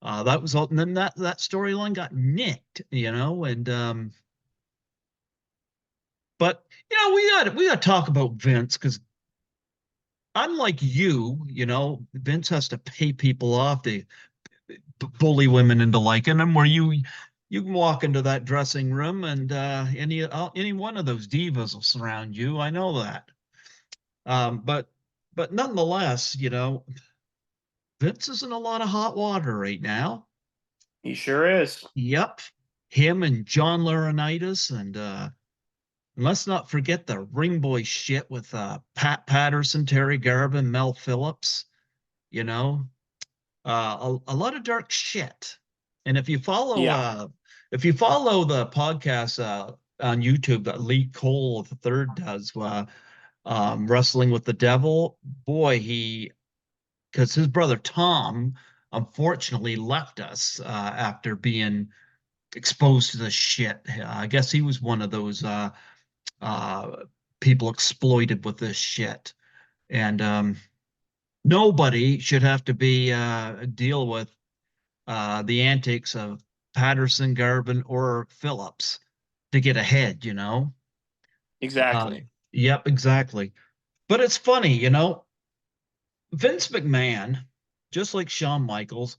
That was all, and then that storyline got nicked, and but we got to talk about Vince, because unlike Vince has to pay people off to bully women into liking him, where you can walk into that dressing room and any one of those divas will surround you. I know that. But nonetheless, Vince is in a lot of hot water right now.
He sure is.
Yep. Him and John Laurinaitis, and let's not forget the ring boy shit with Pat Patterson, Terry Garvin, Mel Phillips. A lot of dark shit. And if you follow
Yeah.
the podcast on YouTube that Lee Cole III does, Wrestling with the Devil, boy, because his brother Tom unfortunately left us after being exposed to the shit. I guess he was one of those people exploited with this shit, and nobody should have to be deal with the antics of Patterson, Garvin, or Phillips to get ahead.
Exactly.
Yep, exactly. But it's funny, Vince McMahon, just like Shawn Michaels,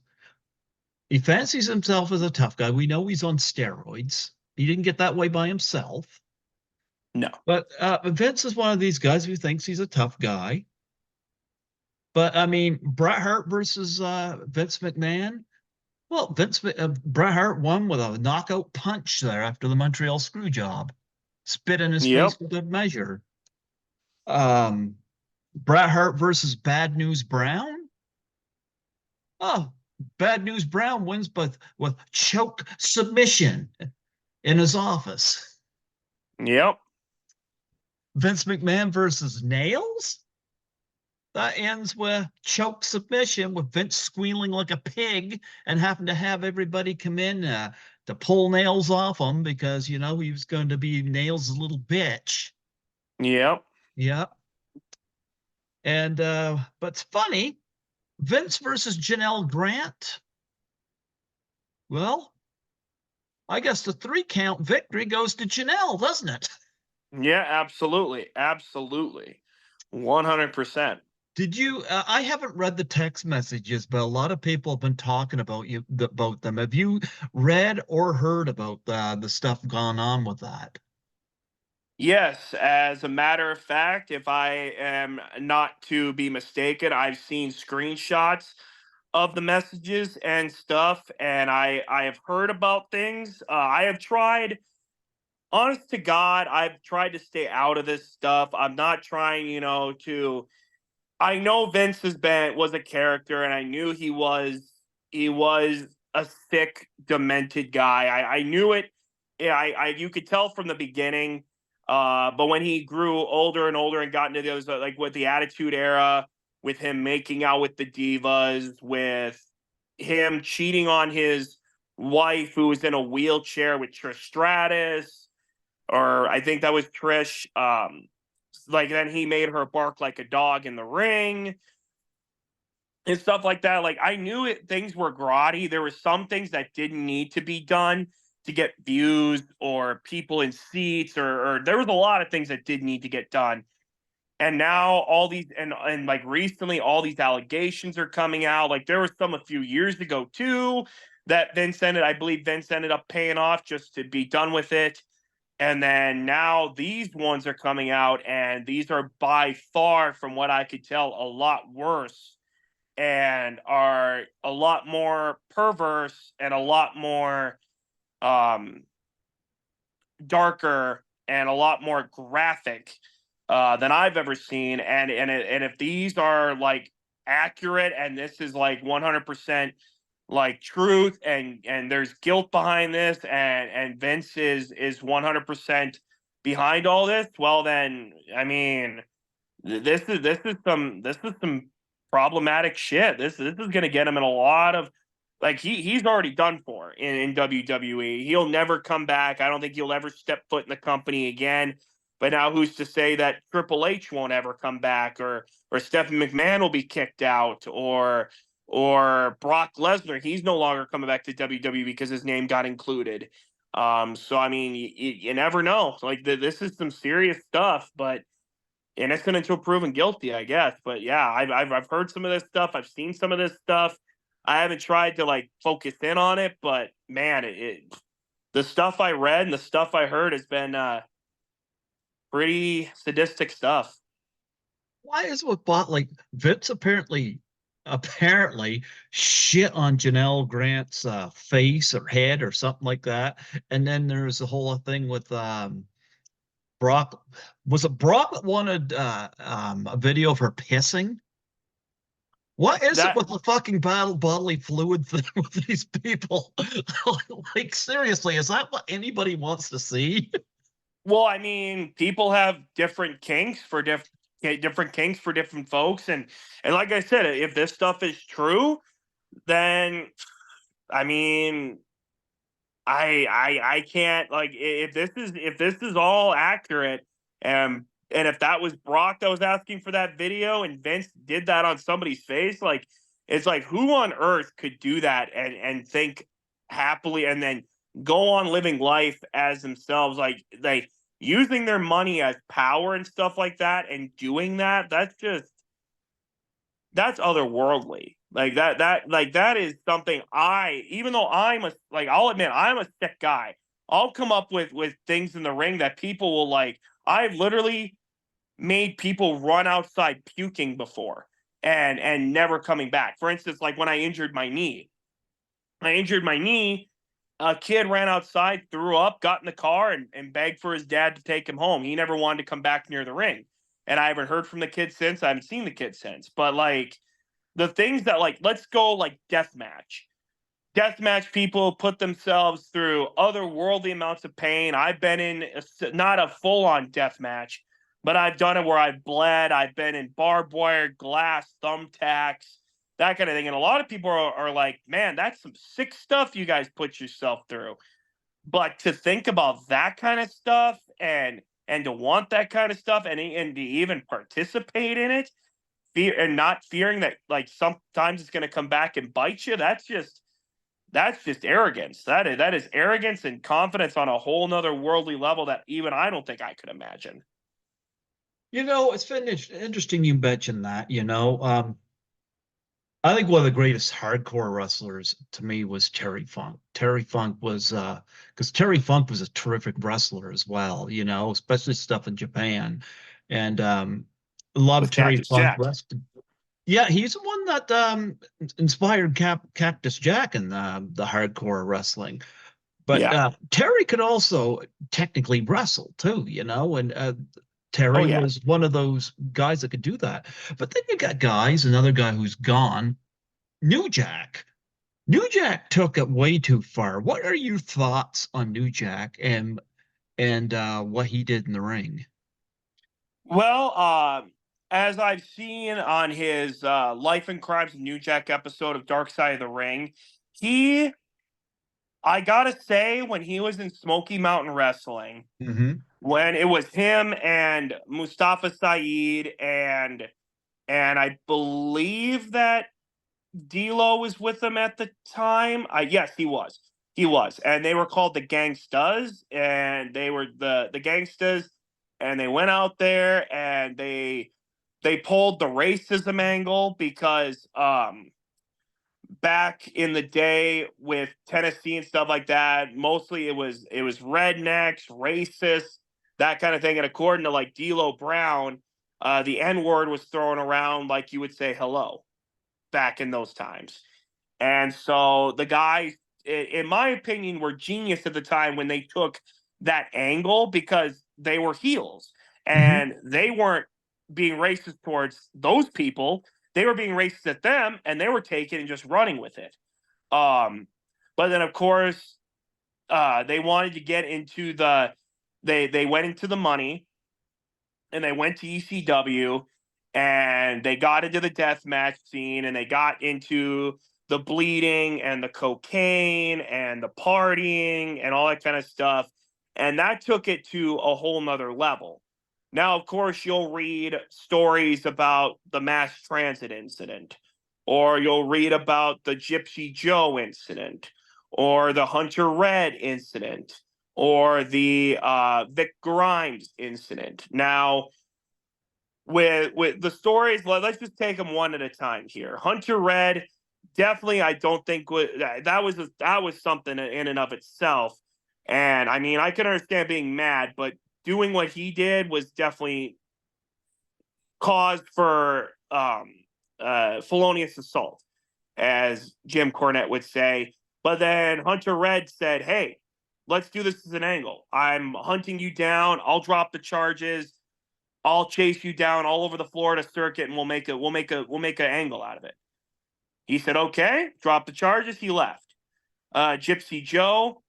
he fancies himself as a tough guy. We know he's on steroids. He didn't get that way by himself.
No.
But Vince is one of these guys who thinks he's a tough guy. But I mean, Bret Hart versus Vince McMahon. Well, Bret Hart won with a knockout punch there after the Montreal screw job. Spit in his
Yep.
face with a measure. Um, Bret Hart versus Bad News Brown. Oh, Bad News Brown wins with choke submission in his office.
Yep.
Vince McMahon versus Nails. That ends with choke submission, with Vince squealing like a pig and having to have everybody come in to pull Nails off him, because he was going to be Nails' little bitch.
Yep.
Yep. And but it's funny, Vince versus Janelle Grant. Well, I guess the 3 count victory goes to Janelle, doesn't it?
Yeah, absolutely. Absolutely. 100%.
Did you? I haven't read the text messages, but a lot of people have been talking about them. Have you read or heard about the stuff gone on with that?
Yes, as a matter of fact, if I am not to be mistaken, I've seen screenshots of the messages and stuff, and I have heard about things. I have tried, honest to God, I've tried to stay out of this stuff. I'm not trying, to. I know Vince was a character, and I knew he was a sick, demented guy. I knew it. Yeah, I you could tell from the beginning. But when he grew older and older and got into those like with the Attitude Era, with him making out with the divas, with him cheating on his wife who was in a wheelchair with Trish Stratus, or I think that was Trish. Like then he made her bark like a dog in the ring and stuff like that. Like I knew things were grotty. There were some things that didn't need to be done to get views or people in seats, or there was a lot of things that did need to get done. And now all these and like recently all these allegations are coming out. Like there was some a few years ago too that I believe Vince ended up paying off just to be done with it. And then now these ones are coming out, and these are by far, from what I could tell, a lot worse and are a lot more perverse and a lot more um, darker and a lot more graphic than I've ever seen. And if these are like accurate, and this is like 100% like truth, and there's guilt behind this, and Vince is 100% behind all this, well then I mean this is some problematic shit. This is gonna get him in a lot of, like, he's already done for in WWE. He'll never come back. I don't think he'll ever step foot in the company again. But now who's to say that Triple H won't ever come back, or Stephanie McMahon will be kicked out, or or Brock Lesnar. He's no longer coming back to WWE because his name got included. So I mean, you never know. Like this is some serious stuff, but innocent until proven guilty, I guess. But yeah, I've heard some of this stuff. I've seen some of this stuff. I haven't tried to like focus in on it, but man, the stuff I read and the stuff I heard has been pretty sadistic stuff.
Why is it with bot like Vince apparently shit on Janelle Grant's face or head or something like that, and then there's the whole thing with Brock. Was it Brock that wanted a video of her pissing? What is it
That
with the fucking bodily fluid thing with these people? Like seriously, is that what anybody wants to see?
Well, I mean, people have different kinks for different folks, and like I said, if this stuff is true, then I mean, I can't like if this is all accurate, and if that was Brock that was asking for that video, and Vince did that on somebody's face, like it's like who on earth could do that and think happily and then go on living life as themselves, like using their money as power and stuff like that and doing that. That's otherworldly. That is something even though I'll admit I'm a sick guy. I'll come up with things in the ring that people will like. I've literally made people run outside puking before and never coming back. For instance, like when I injured my knee. A kid ran outside, threw up, got in the car, and begged for his dad to take him home. He never wanted to come back near the ring. And I haven't heard from the kid since. I haven't seen the kid since. But like the things that like let's go like deathmatch people put themselves through otherworldly amounts of pain. I've been in not a full-on deathmatch, but I've done it where I've bled. I've been in barbed wire, glass, thumbtacks, that kind of thing. And a lot of people are like, man, that's some sick stuff you guys put yourself through. But to think about that kind of stuff and to want that kind of stuff and to even participate in it, and not fearing that like sometimes it's going to come back and bite you, that's just arrogance. That is arrogance and confidence on a whole nother worldly level that even I don't think I could imagine.
It's been interesting you mentioned that. I think one of the greatest hardcore wrestlers to me was Terry Funk. Terry Funk was because Terry Funk was a terrific wrestler as well, especially stuff in Japan. And a lot of
With
Terry
Cactus
Funk
Jack.
wrestling. Yeah, he's the one that inspired Cactus Jack in the hardcore wrestling. But
Yeah.
Terry could also technically wrestle too, and
Oh
Terry
yeah.
was one of those guys that could do that. But then you got another guy who's gone, New Jack. New Jack took it way too far. What are your thoughts on New Jack and what he did in the ring?
Well, as I've seen on his Life and Crimes of New Jack episode of Dark Side of the Ring, I gotta say, when he was in Smoky Mountain Wrestling,
Mm-hmm.
when it was him and Mustafa Saeed and I believe that D'Lo was with them at the time. Yes, he was. He was, and they were called the Gangstas, and they were the Gangstas, and they went out there and they pulled the racism angle because back in the day with Tennessee and stuff like that, mostly it was rednecks, racists, that kind of thing. And according to like D'Lo Brown, the N word was thrown around like you would say hello back in those times. And so the guys, in my opinion, were genius at the time when they took that angle because they were heels
Mm-hmm.
and they weren't being racist towards those people. They were being racist at them and they were taking and just running with it. But then, of course, they wanted to get into they went into the money and they went to ECW and they got into the death match scene and they got into the bleeding and the cocaine and the partying and all that kind of stuff. And that took it to a whole nother level. Now, of course, you'll read stories about the mass transit incident or you'll read about the Gypsy Joe incident, or the Hunter Red incident, or the Vic Grimes incident. Now, with the stories, let's just take them one at a time here. Hunter Red, definitely, I don't think that was something in and of itself. And I mean, I can understand being mad, but doing what he did was definitely cause for felonious assault, as Jim Cornette would say. But then Hunter Red said, "Hey, let's do this as an angle. I'm hunting you down. I'll drop the charges. I'll chase you down all over the Florida circuit, and we'll make an angle out of it." He said, "Okay," drop the charges. He left. Gypsy Joe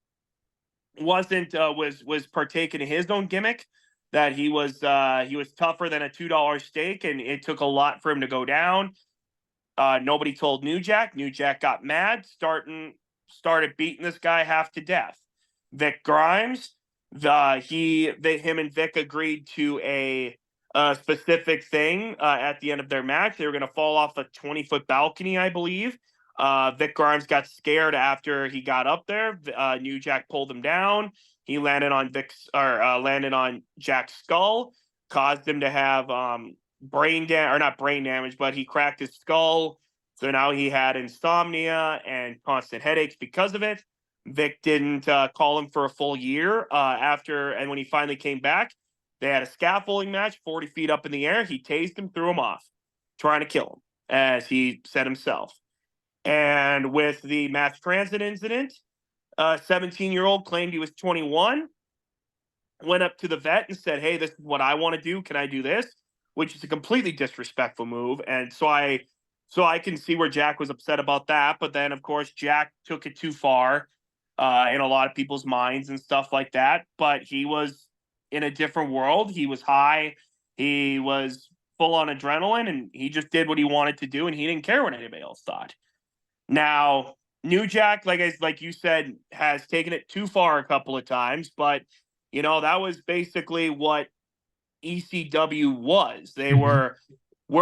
was partaking in his own gimmick, that he was tougher than a $2 steak, and it took a lot for him to go down. Nobody told New Jack. New Jack got mad, started beating this guy half to death. Vic Grimes, him and Vic agreed to a specific thing at the end of their match. They were going to fall off a 20-foot balcony, I believe. Vic Grimes got scared after he got up there. New Jack pulled him down. He landed on Jack's skull, caused him to have not brain damage, but he cracked his skull. So now he had insomnia and constant headaches because of it. Vic didn't call him for a full year and when he finally came back, they had a scaffolding match 40 feet up in the air. He tased him, threw him off, trying to kill him, as he said himself. And with the mass transit incident, 17-year-old claimed he was 21, went up to the vet and said, "Hey, this is what I want to do. Can I do this?" Which is a completely disrespectful move. And so I can see where Jack was upset about that. But then, of course, Jack took it too far in a lot of people's minds and stuff like that. But he was in a different world. He was high. He was full on adrenaline, and he just did what he wanted to do, and he didn't care what anybody else thought. Now, New Jack, like you said, has taken it too far a couple of times, but that was basically what ECW was. They we're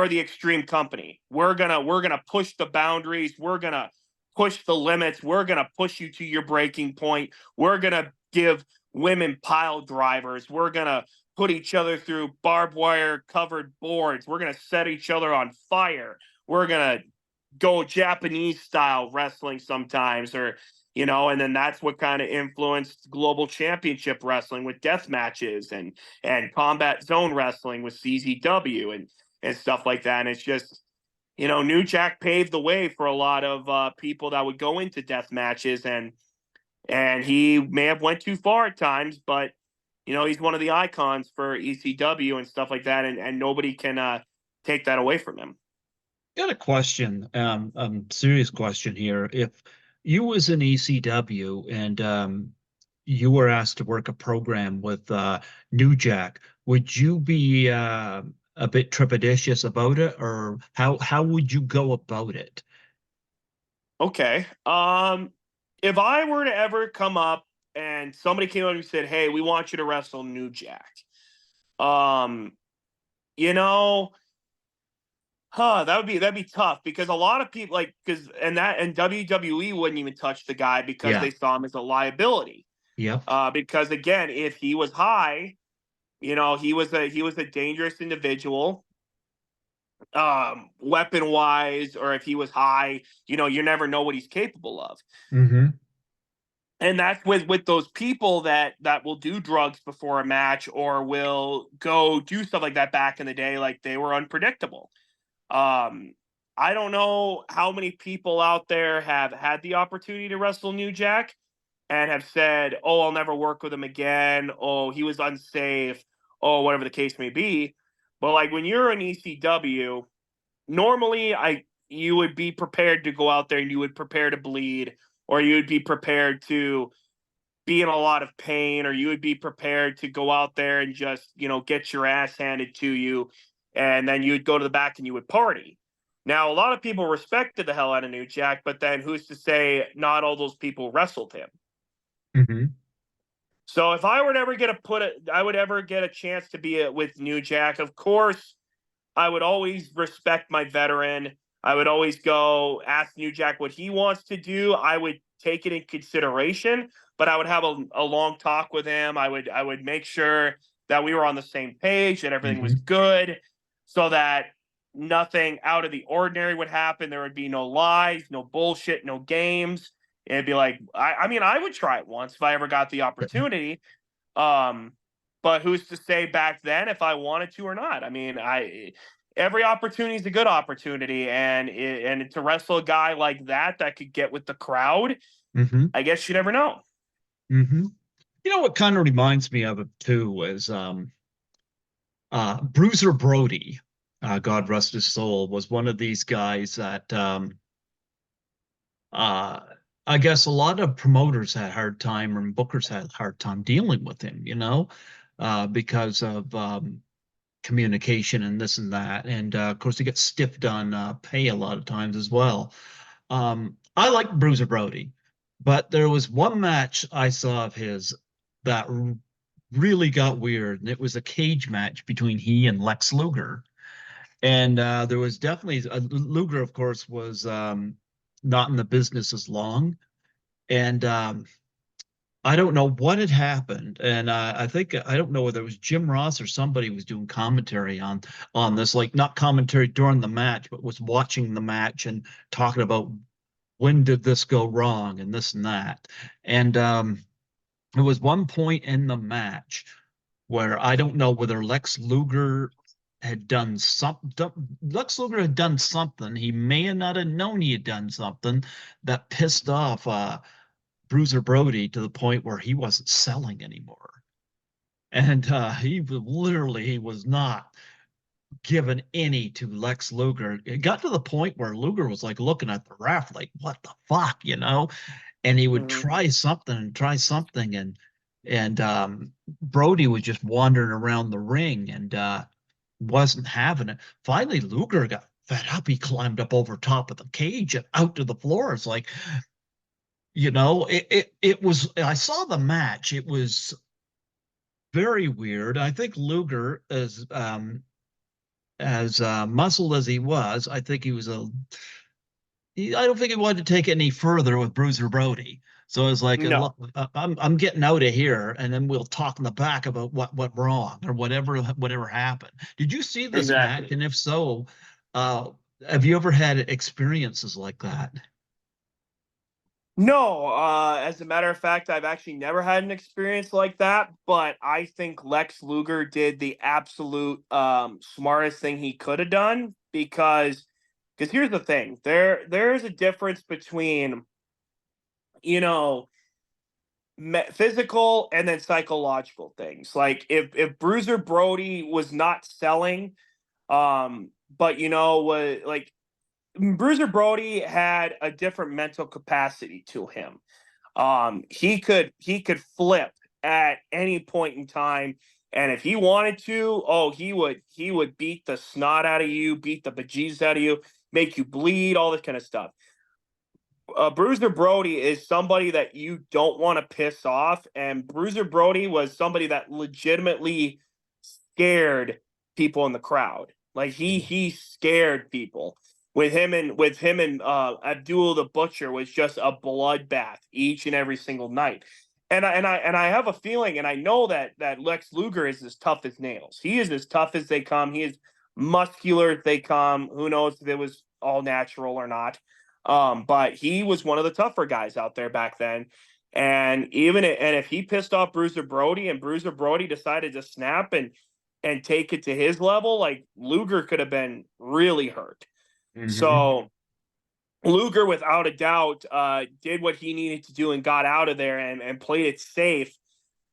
the extreme company. We're gonna push the boundaries. We're gonna push the limits. We're gonna push you to your breaking point. We're gonna give women pile drivers. We're gonna put each other through barbed wire covered boards. We're gonna set each other on fire. We're gonna go Japanese style wrestling sometimes, and then that's what kind of influenced global championship wrestling with death matches and combat zone wrestling with CZW and stuff like that. And it's just, New Jack paved the way for a lot of people that would go into death matches, and he may have went too far at times, but he's one of the icons for ECW and stuff like that, and nobody can take that away from him.
Got a question, serious question here. If you was in ECW and you were asked to work a program with New Jack, would you be a bit trepidatious about it, or how would you go about it?
Okay. If I were to ever come up and somebody came up and said, "Hey, we want you to wrestle New Jack," that'd be tough, because a lot of people and WWE wouldn't even touch the guy because they saw him as a liability.
Yeah.
Because again, if he was high, he was a dangerous individual, weapon wise, or if he was high, you never know what he's capable of.
Mm-hmm.
And that's with those people that will do drugs before a match, or will go do stuff like that back in the day. Like, they were unpredictable. I don't know how many people out there have had the opportunity to wrestle New Jack and have said, "Oh, I'll never work with him again. Oh, he was unsafe. Oh, whatever the case may be." But like, when you're in ECW, normally you would be prepared to go out there and you would prepare to bleed, or you would be prepared to be in a lot of pain, or you would be prepared to go out there and just, get your ass handed to you, and then you would go to the back and you would party. Now, a lot of people respected the hell out of New Jack, but then who's to say not all those people wrestled him?
Mm-hmm.
So if I would ever get a chance to be with New Jack, of course, I would always respect my veteran. I would always go ask New Jack what he wants to do. I would take it in consideration, but I would have a long talk with him. I would make sure that we were on the same page, that everything was good, so that nothing out of the ordinary would happen. There would be no lies, no bullshit, no games. It'd be like, I mean, I would try it once if I ever got the opportunity. But who's to say back then if I wanted to or not? I mean, every opportunity is a good opportunity, and to wrestle a guy like that could get with the crowd, I guess you never know.
You know what kind of reminds me of it too is Bruiser Brody, God rest his soul, was one of these guys that I guess a lot of promoters had a hard time, and bookers had a hard time dealing with him, because of communication and this and that. And of course, he gets stiffed on pay a lot of times as well. I like Bruiser Brody, but there was one match I saw of his that really got weird, and it was a cage match between he and Lex Luger. And there was definitely Luger, of course, was not in the business as long, and I don't know what had happened, and I think I don't know whether it was Jim Ross or somebody was doing commentary on this, like not commentary during the match, but was watching the match and talking about when did this go wrong and this and that. And there was one point in the match where I don't know whether Lex Luger had done something. Lex Luger had done something. He may not have known he had done something that pissed off Bruiser Brody to the point where he wasn't selling anymore. And he was not given any to Lex Luger. It got to the point where Luger was like looking at the ref like, what the fuck, And he would try something, and Brody was just wandering around the ring and wasn't having it. Finally, Luger got fed up. He climbed up over top of the cage and out to the floor. It's like, it was, I saw the match. It was very weird. I think Luger, as muscled as he was, I think I don't think he wanted to take it any further with Bruiser Brody. So it was like,
No.
I'm getting out of here, and then we'll talk in the back about what went wrong or whatever happened. Did you see this match? And if so, have you ever had experiences like that?
No, as a matter of fact, I've actually never had an experience like that, but I think Lex Luger did the absolute smartest thing he could have done, because here's the thing. There's a difference between, physical and then psychological things. Like if Bruiser Brody was not selling, but was like, Bruiser Brody had a different mental capacity to him. He could flip at any point in time, and if he wanted to, he would beat the snot out of you, beat the bejesus out of you, make you bleed, all this kind of stuff. Bruiser Brody is somebody that you don't want to piss off, and Bruiser Brody was somebody that legitimately scared people in the crowd. Like he scared people. With him and Abdul the Butcher was just a bloodbath each and every single night. And I have a feeling, and I know that Lex Luger is as tough as nails. He is as tough as they come. He is muscular as they come. Who knows if it was all natural or not? But he was one of the tougher guys out there back then. And if he pissed off Bruiser Brody and Bruiser Brody decided to snap and take it to his level, like Luger could have been really hurt. So Luger, without a doubt, did what he needed to do and got out of there and played it safe,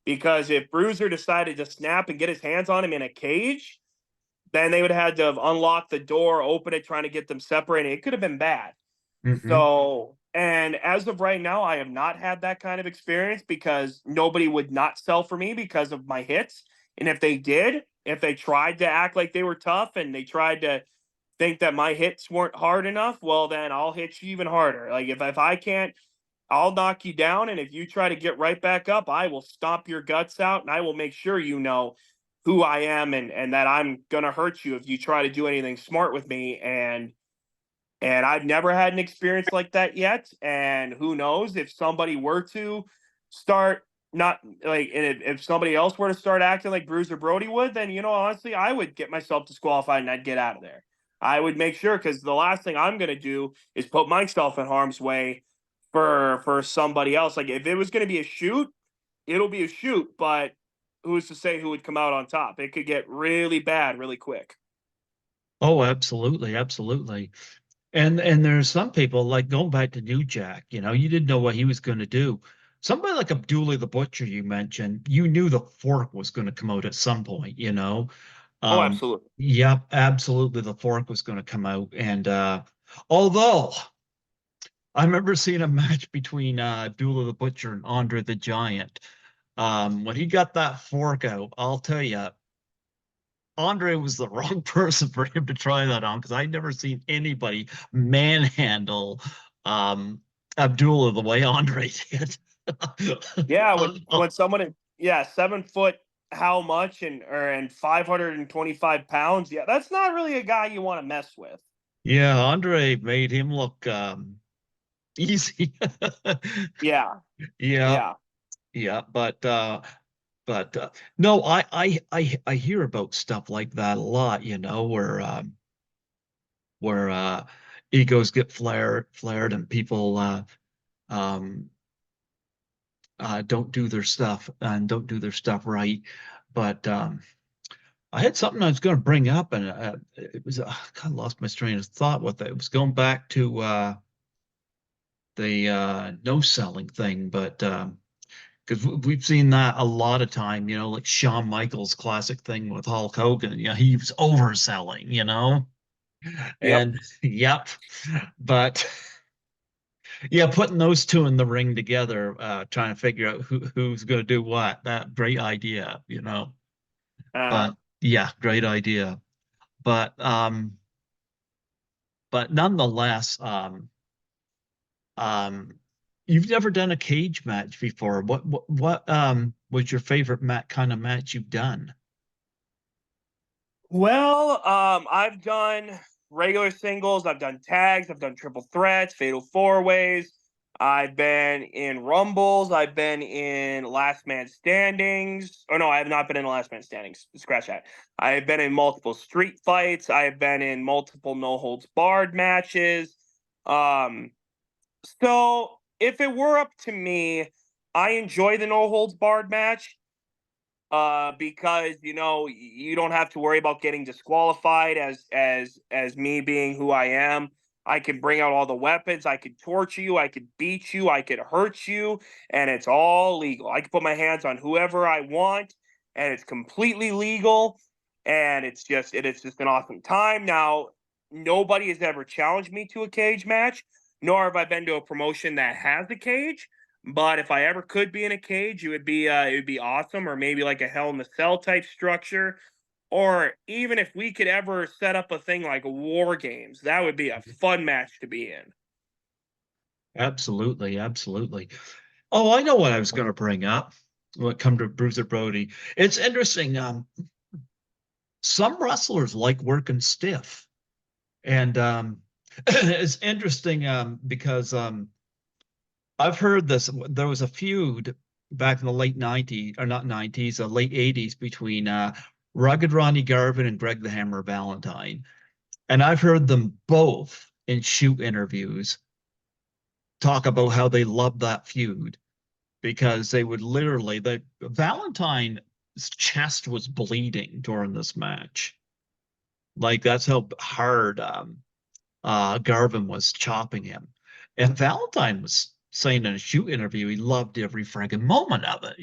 because if Bruiser decided to snap and get his hands on him in a cage, then they would have had to have unlocked the door, open it, trying to get them separated. It could have been bad. So, and as of right now, I have not had that kind of experience, because nobody would not sell for me because of my hits. And if they did, if they tried to act like they were tough and they tried to think that my hits weren't hard enough, well, then I'll hit you even harder. Like if I can't, I'll knock you down. And if you try to get right back up, I will stomp your guts out, and I will make sure you know who I am and that I'm going to hurt you if you try to do anything smart with me. And And I've never had an experience like that yet. And who knows if somebody were to start not like, and if somebody else were to start acting like Bruiser Brody would, then, honestly, I would get myself disqualified and I'd get out of there. I would make sure, because the last thing I'm going to do is put myself in harm's way for somebody else. Like, if it was going to be a shoot, it'll be a shoot, but who's to say who would come out on top? It could get really bad really quick.
Oh, absolutely, absolutely. And there's some people, like going back to New Jack, you didn't know what he was going to do. Somebody like Abdullah the Butcher you mentioned, you knew the fork was going to come out at some point.
Oh,
Um,
absolutely.
yep, absolutely the fork was going to come out. And although I remember seeing a match between Abdullah the Butcher and Andre the Giant. When he got that fork out, I'll tell you, Andre was the wrong person for him to try that on, because I'd never seen anybody manhandle Abdullah the way Andre did.
Yeah, when someone, yeah, 7 foot, how much, and 525 pounds, yeah, that's not really a guy you want to mess with.
Yeah, Andre made him look easy.
Yeah,
Yeah,
yeah.
yeah, but no, I hear about stuff like that a lot, where egos get flared and people um don't do their stuff and don't do their stuff right. But I had something I was going to bring up, and it was I kind of lost my train of thought with it. It was going back to the no selling thing, but because we've seen that a lot of time, like Shawn Michaels' classic thing with Hulk Hogan. He was overselling.
Yep.
And yep, but yeah, putting those two in the ring together, trying to figure out who's going to do what. That great idea.
Uh,
But yeah, great idea. But nonetheless, um, you've never done a cage match before. What was your favorite kind of match you've done?
well, I've done regular singles, I've done tags, I've done triple threats, fatal four ways. I've been in rumbles. I've been in last man standings. Oh no, I have not been in last man standings. Scratch that. I have been in multiple street fights. I have been in multiple no holds barred matches. Um, so if it were up to me, I enjoy the no holds barred match, because you don't have to worry about getting disqualified. As me being who I am, I can bring out all the weapons. I could torture you. I could beat you. I could hurt you, and it's all legal. I can put my hands on whoever I want, and it's completely legal. And it's just an awesome time. Now, nobody has ever challenged me to a cage match, nor have I been to a promotion that has a cage. But if I ever could be in a cage, it would be awesome, or maybe like a Hell in the Cell type structure, or even if we could ever set up a thing like War Games, that would be a fun match to be in.
Absolutely, absolutely. Oh, I know what I was going to bring up when it come to Bruiser Brody. It's interesting. Some wrestlers like working stiff, and it's interesting because I've heard this. There was a feud back in the late 90s, or not 90s, late 80s, between Rugged Ronnie Garvin and Greg the Hammer Valentine. And I've heard them both in shoot interviews talk about how they loved that feud, because they would literally, the Valentine's chest was bleeding during this match. Like, that's how hard Garvin was chopping him. And Valentine was saying in a shoot interview he loved every friggin' moment of it,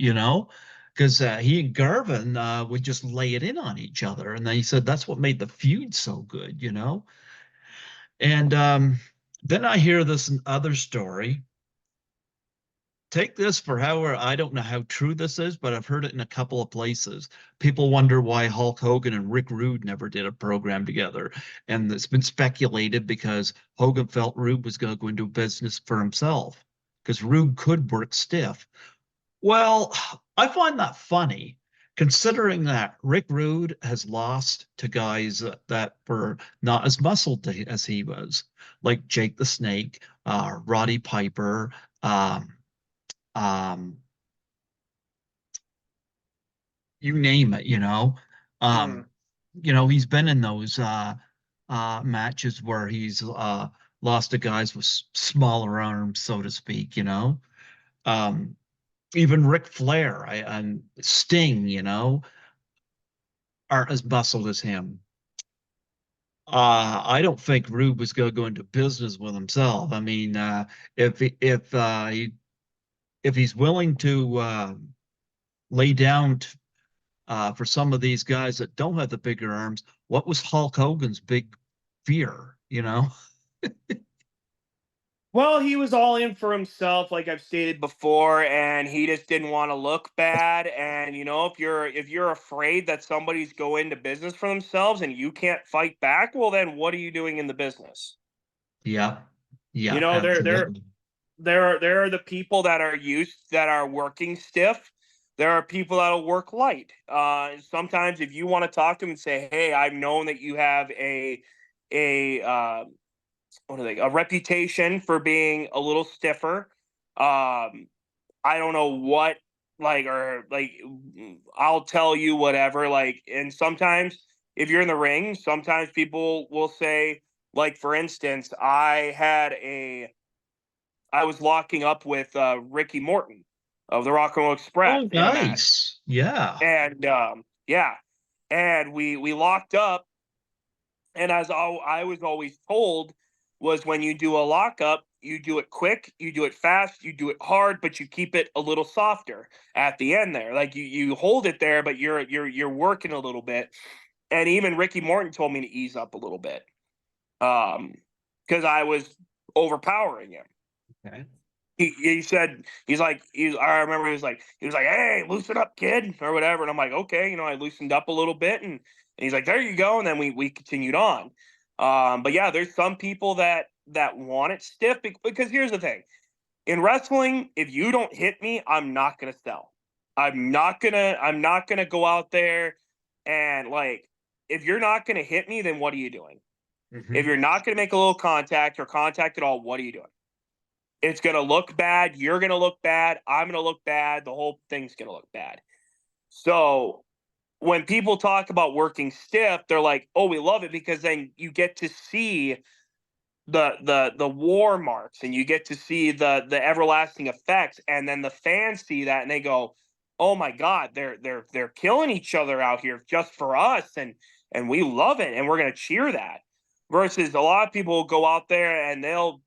because he and Garvin would just lay it in on each other. And then he said that's what made the feud so good. And then I hear this other story. Take this for however, I don't know how true this is, but I've heard it in a couple of places. People wonder why Hulk Hogan and Rick Rude never did a program together. And it's been speculated because Hogan felt Rude was going to go into business for himself, because Rude could work stiff. Well, I find that funny, considering that Rick Rude has lost to guys that were not as muscled as he was, like Jake the Snake, Roddy Piper, um, um, you name it,
Mm.
he's been in those matches where he's lost to guys with smaller arms, so to speak, Um, even Ric Flair and Sting, aren't as muscled as him. I don't think Rube was going to go into business with himself. I mean, if he's willing to lay down for some of these guys that don't have the bigger arms, what was Hulk Hogan's big fear?
Well, he was all in for himself, like I've stated before, and he just didn't want to look bad. And if you're afraid that somebody's going into business for themselves and you can't fight back, well, then what are you doing in the business?
Yeah,
You
yeah,
know,
absolutely.
there are the people that are working stiff. There are people that'll work light. Sometimes if you want to talk to them and say, "Hey, I've known that you have a what are they a reputation for being a little stiffer." I don't know what, or I'll tell you whatever. And sometimes if you're in the ring, sometimes people will say, like for instance, I was locking up with Ricky Morton of the Rock and Roll Express
Oh,
in a match,
nice. Yeah.
and yeah, and we locked up. And I was always told, was when you do a lockup, you do it quick, you do it fast, you do it hard, but you keep it a little softer at the end there. Like you hold it there, but you're working a little bit. And even Ricky Morton told me to ease up a little bit, because I was overpowering him.
Okay.
He said, I remember he was like, "Hey, loosen up, kid," or whatever. And I'm like, okay, I loosened up a little bit, and he's like, "There you go." And then we continued on. But yeah, there's some people that want it stiff, because here's the thing: in wrestling, if you don't hit me, I'm not gonna sell. I'm not gonna go out there and, if you're not gonna hit me, then what are you doing? If
Mhm.
you're not gonna make a little contact or contact at all, what are you doing? It's going to look bad. You're going to look bad. I'm going to look bad. The whole thing's going to look bad. So when people talk about working stiff, they're like, "Oh, we love it," because then you get to see the war marks, and you get to see the everlasting effects, and then the fans see that and they go, "Oh my God, they're killing each other out here just for us, and we love it, and we're going to cheer that." Versus a lot of people will go out there and they'll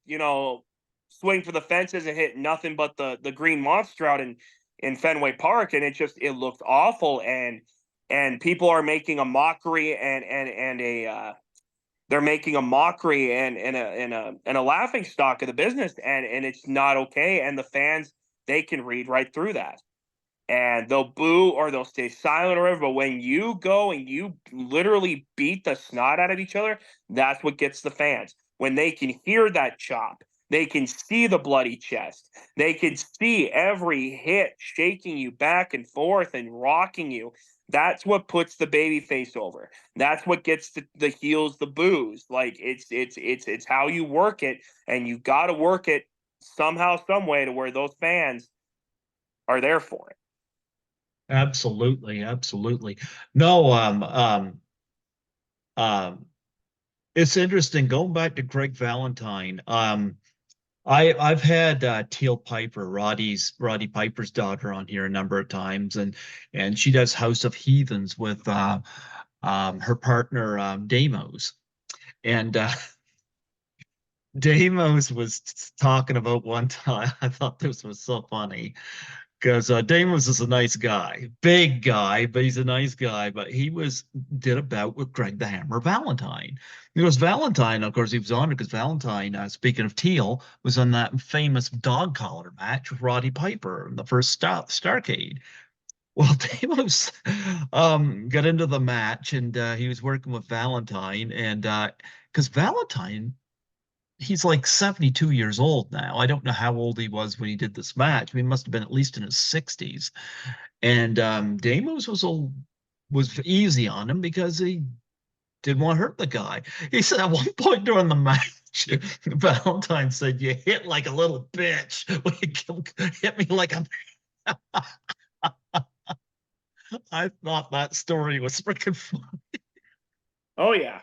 swing for the fences and hit nothing but the green monster out in Fenway Park, and it looks awful, and people are making a mockery, and they're making a mockery and a laughing stock of the business, and it's not okay. And the fans, they can read right through that, and they'll boo or they'll stay silent or whatever. But when you go and you literally beat the snot out of each other, that's what gets the fans. When they can hear that chop, they can see the bloody chest, they can see every hit shaking you back and forth and rocking you. That's what puts the baby face over. That's what gets the heels the boos. Like it's how you work it, and you got to work it somehow, some way, to where those fans are there for it.
Absolutely, absolutely. No, um, it's interesting going back to Greg Valentine. I've had Teal Piper, Roddy Piper's daughter, on here a number of times, and she does House of Heathens with her partner Damos, and Damos was talking about one time. I thought this was so funny because Damos is a nice guy, big guy, but he's a nice guy. But he did a bout with Greg the Hammer Valentine. Because Valentine, of course, he was on it because Valentine, speaking of Teal, was on that famous dog collar match with Roddy Piper in the first Starcade. Well, Damos got into the match, and he was working with Valentine, and because Valentine, he's like 72 years old now. I don't know how old he was when he did this match. He must have been at least in his 60s. And Demus was easy on him because he didn't want to hurt the guy. He said at one point during the match, Valentine said, "You hit like a little bitch. You hit me like a." I thought that story was freaking funny.
Oh yeah.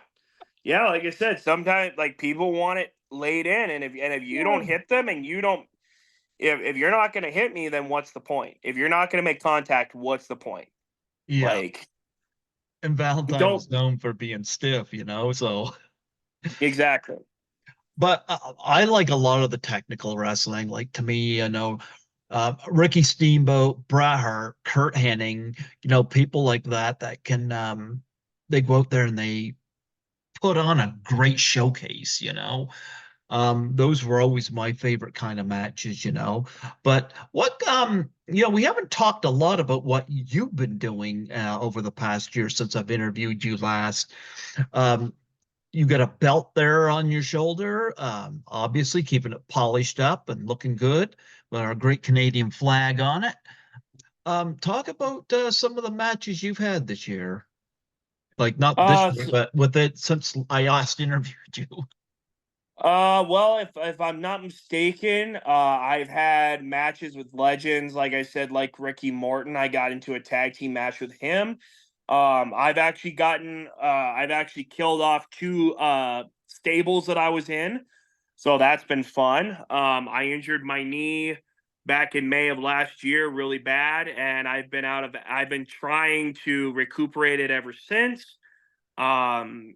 Yeah, like I said, sometimes like people want it laid in, and if you don't hit them and you don't if you're not gonna hit me, then what's the point? If you're not gonna make contact, what's the point?
Yeah.
Like
And Valentine
don't
was known for being stiff, so.
exactly.
But I like a lot of the technical wrestling. Like to me, Ricky Steamboat, Bret Hart, Kurt Hennig, people like that can they go out there and they put on a great showcase. Those were always my favorite kind of matches. But we haven't talked a lot about what you've been doing over the past year since I've interviewed you last. Um, you got a belt there on your shoulder, obviously keeping it polished up and looking good with our great Canadian flag on it. Talk about some of the matches you've had this year. Like not this year,
So,
but with it since I last interviewed you.
well, if I'm not mistaken, I've had matches with legends. Like I said, like Ricky Morton, I got into a tag team match with him. I've actually killed off two stables that I was in, so that's been fun. I injured my knee back in May of last year, really bad, and I've been trying to recuperate it ever since. Um,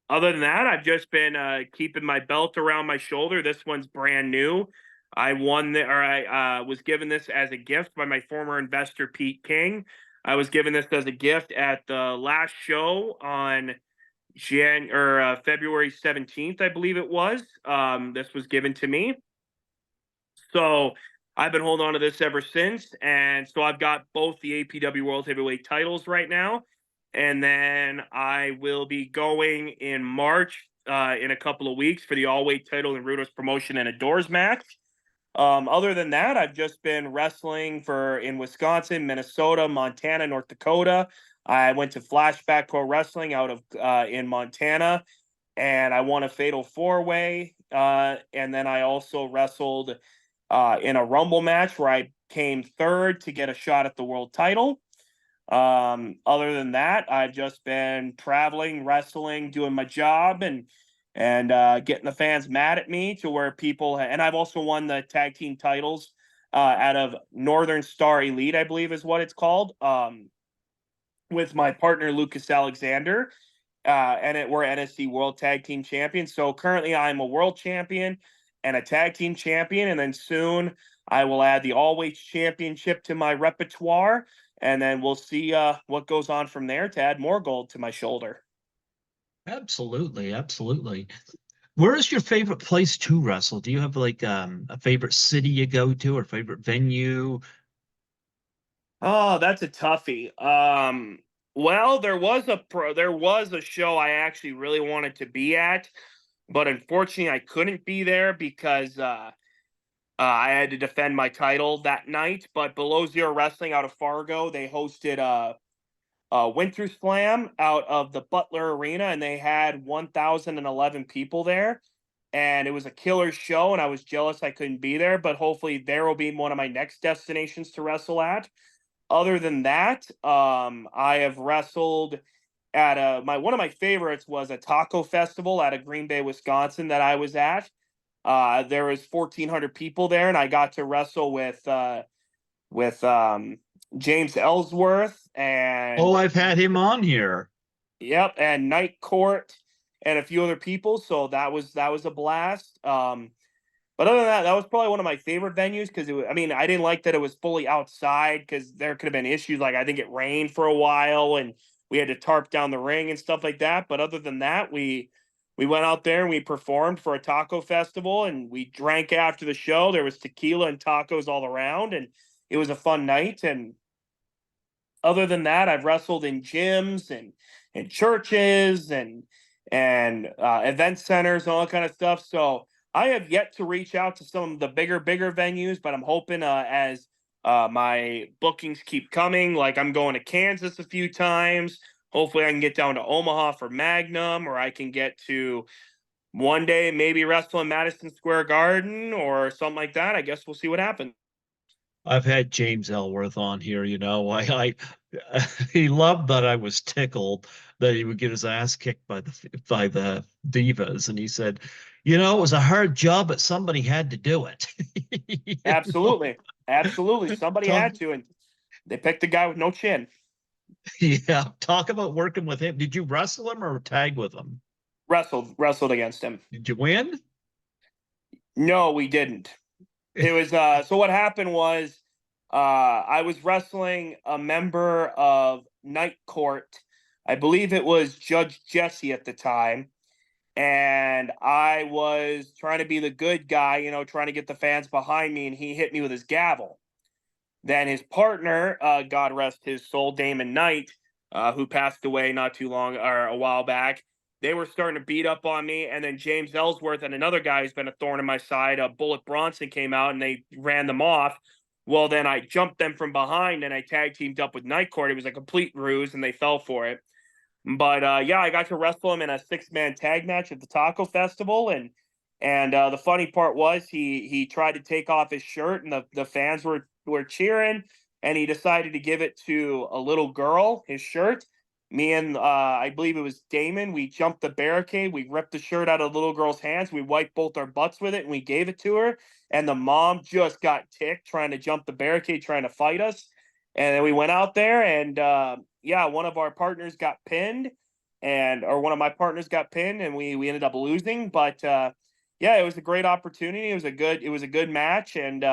Other than that, I've just been keeping my belt around my shoulder. This one's brand new. I was given this as a gift by my former investor, Pete King. I was given this as a gift at the last show on February 17th, I believe it was. This was given to me. So I've been holding on to this ever since. And so I've got both the APW World Heavyweight titles right now. And then I will be going in March in a couple of weeks for the all weight title in Rudo's promotion and a doors match. Other than that, I've just been wrestling in Wisconsin, Minnesota, Montana, North Dakota. I went to Flashback Pro Wrestling out of in Montana, and I won a Fatal 4-Way. And then I also wrestled in a Rumble match where I came third to get a shot at the world title. Other than that, I've just been traveling, wrestling, doing my job, and getting the fans mad at me to where and I've also won the tag team titles out of Northern Star Elite, I believe is what it's called, with my partner Lucas Alexander. We're NSC World Tag Team Champions. So currently I'm a world champion and a tag team champion. And then soon I will add the all weights championship to my repertoire. And then we'll see what goes on from there to add more gold to my shoulder.
Absolutely, absolutely. Where is your favorite place to wrestle? Do you have like a favorite city you go to or favorite venue?
Oh, that's a toughie. Well, there was a show I actually really wanted to be at, but unfortunately I couldn't be there because I had to defend my title that night. But Below Zero Wrestling out of Fargo, they hosted a Winter Slam out of the Butler Arena, and they had 1,011 people there. And it was a killer show, and I was jealous I couldn't be there. But hopefully, there will be one of my next destinations to wrestle at. Other than that, I have wrestled at one of my favorites was a taco festival out of Green Bay, Wisconsin that I was at. There was 1,400 people there, and I got to wrestle with James Ellsworth
Oh,
and
I've had him on here.
yep, and Night Court and a few other people. So that was a blast. But other than that, that was probably one of my favorite venues because I mean, I didn't like that it was fully outside because there could have been issues. Like I think it rained for a while and we had to tarp down the ring and stuff like that. But other than that, we went out there and we performed for a taco festival and we drank after the show. There was tequila and tacos all around, and it was a fun night. And other than that, I've wrestled in gyms and churches and event centers and all that kind of stuff. So I have yet to reach out to some of the bigger venues, but I'm hoping as My bookings keep coming. Like, I'm going to Kansas a few times. Hopefully I can get down to Omaha for Magnum, or I can get to one day maybe wrestle in Madison Square Garden or something like that. I guess we'll see what happens.
I've had James Ellsworth on here, he loved that I was tickled that he would get his ass kicked by the divas, and he said, it was a hard job, but somebody had to do it. You know?
Absolutely. Absolutely. Somebody
Talk,
had to, and they picked a guy with no chin.
yeah, talk about working with him. Did you wrestle him or tag with him?
Wrestled against him.
Did you win?
No, we didn't. It was so what happened was I was wrestling a member of Night Court. I believe it was Judge Jesse at the time. And I was trying to be the good guy, trying to get the fans behind me, and he hit me with his gavel. Then his partner, God rest his soul, Damon Knight, who passed away not too long or a while back, they were starting to beat up on me. And then James Ellsworth and another guy who's been a thorn in my side, Bullet Bronson, came out and they ran them off. Well, then I jumped them from behind and I tag teamed up with Night Court. It was a complete ruse and they fell for it. But yeah, I got to wrestle him in a 6-man tag match at the Taco Festival, and the funny part was he tried to take off his shirt, and the fans were cheering, and he decided to give it to a little girl, his shirt. Me and I believe it was Damon, we jumped the barricade, we ripped the shirt out of the little girl's hands, we wiped both our butts with it, and we gave it to her. And the mom just got ticked trying to jump the barricade, trying to fight us. And then we went out there, and yeah, one of our partners got pinned, or one of my partners got pinned, and we ended up losing. But yeah, it was a great opportunity. It was a good match, and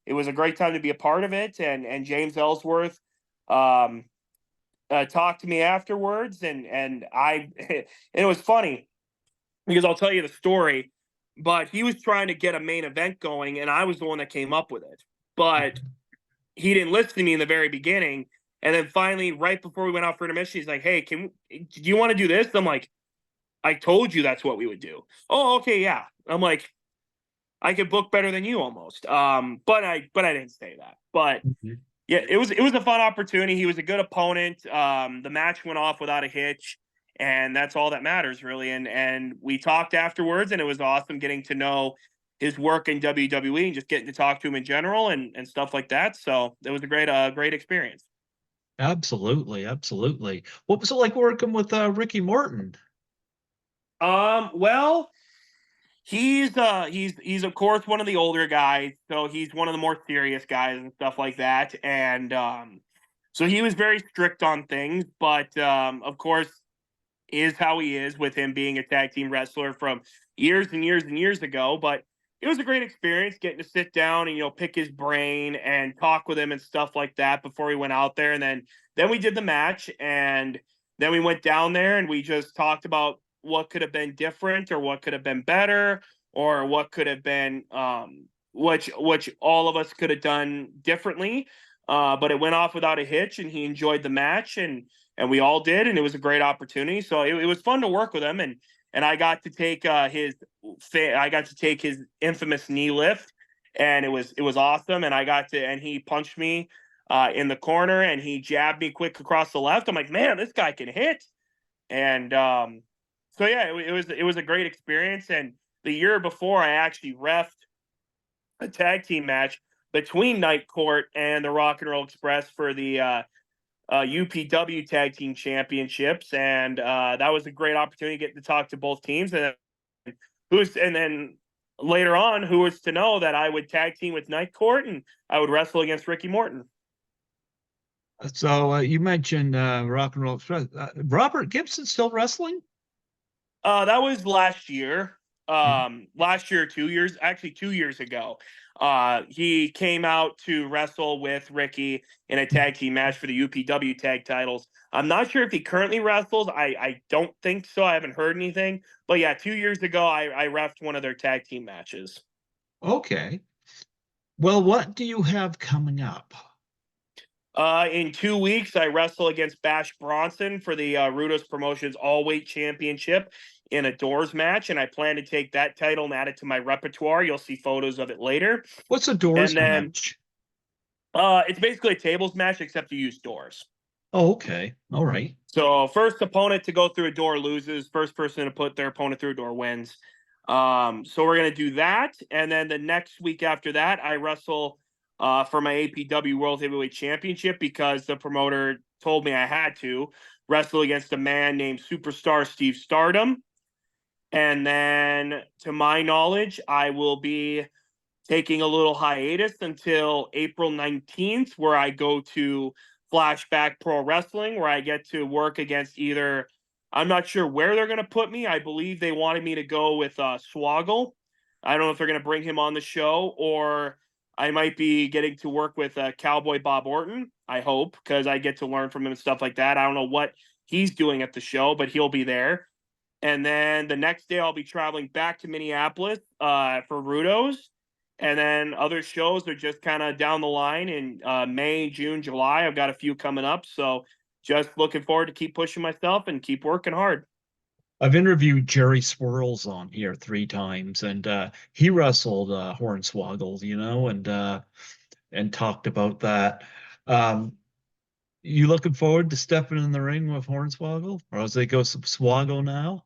it was a great time to be a part of it. And James Ellsworth talked to me afterwards, and I and it was funny because I'll tell you the story. But he was trying to get a main event going, and I was the one that came up with it. But he didn't listen to me in the very beginning. And then finally, right before we went out for intermission, he's like, "Hey, do you want to do this?" I'm like, "I told you that's what we would do." "Oh, okay, yeah." I'm like, "I could book better than you almost." But I didn't say that. But yeah, it was a fun opportunity. He was a good opponent. The match went off without a hitch, and that's all that matters, really. And we talked afterwards, and it was awesome getting to know his work in WWE and just getting to talk to him in general and stuff like that. So it was a great experience.
Absolutely, absolutely. What was it like working with Ricky Morton?
Well, he's of course one of the older guys, so he's one of the more serious guys and stuff like that. And so he was very strict on things, but of course is how he is with him being a tag team wrestler from years and years and years ago. But it was a great experience getting to sit down and pick his brain and talk with him and stuff like that before he went out there. And then we did the match, and then we went down there and we just talked about what could have been different or what could have been better or what could have been which all of us could have done differently. But it went off without a hitch, and he enjoyed the match, and we all did, and it was a great opportunity. So it was fun to work with him, and I got to take his infamous knee lift, and it was awesome. And he punched me in the corner, and he jabbed me quick across the left. I'm like, man, this guy can hit. And so yeah, it was a great experience. And the year before, I actually refed a tag team match between Night Court and the Rock and Roll Express for the UPW Tag Team Championships, and that was a great opportunity to get to talk to both teams. And then later on, who was to know that I would tag team with Night Court and I would wrestle against Ricky Morton.
So you mentioned Rock and Roll Express. Robert Gibson still wrestling?
That was last year. Last year, 2 years, actually 2 years ago. He came out to wrestle with Ricky in a tag team match for the UPW tag titles. I'm not sure if he currently wrestles. I don't think so. I haven't heard anything. But yeah, 2 years ago, I refed one of their tag team matches.
Okay. Well, what do you have coming up?
In 2 weeks, I wrestle against Bash Bronson for the Rudos Promotions All-Weight Championship in a doors match, and I plan to take that title and add it to my repertoire. You'll see photos of it later.
What's a doors
And then
match?
It's basically a tables match, except you use doors.
Oh, okay. All right.
So first opponent to go through a door loses. First person to put their opponent through a door wins. So we're gonna do that, and then the next week after that, I wrestle for my APW World Heavyweight Championship because the promoter told me I had to wrestle against a man named Superstar Steve Stardom. And then, to my knowledge, I will be taking a little hiatus until April 19th, where I go to Flashback Pro Wrestling, where I get to work against either, I'm not sure where they're going to put me. I believe they wanted me to go with Swoggle. I don't know if they're going to bring him on the show, or I might be getting to work with Cowboy Bob Orton. I hope, because I get to learn from him and stuff like that. I don't know what he's doing at the show, but he'll be there. And then the next day, I'll be traveling back to Minneapolis for Rudos. And then other shows are just kind of down the line in May, June, July. I've got a few coming up. So just looking forward to keep pushing myself and keep working hard.
I've interviewed Jerry Swirls on here 3 times, and he wrestled Hornswoggle, and talked about that. Um, you looking forward to stepping in the ring with Hornswoggle, or as they go Swoggle now?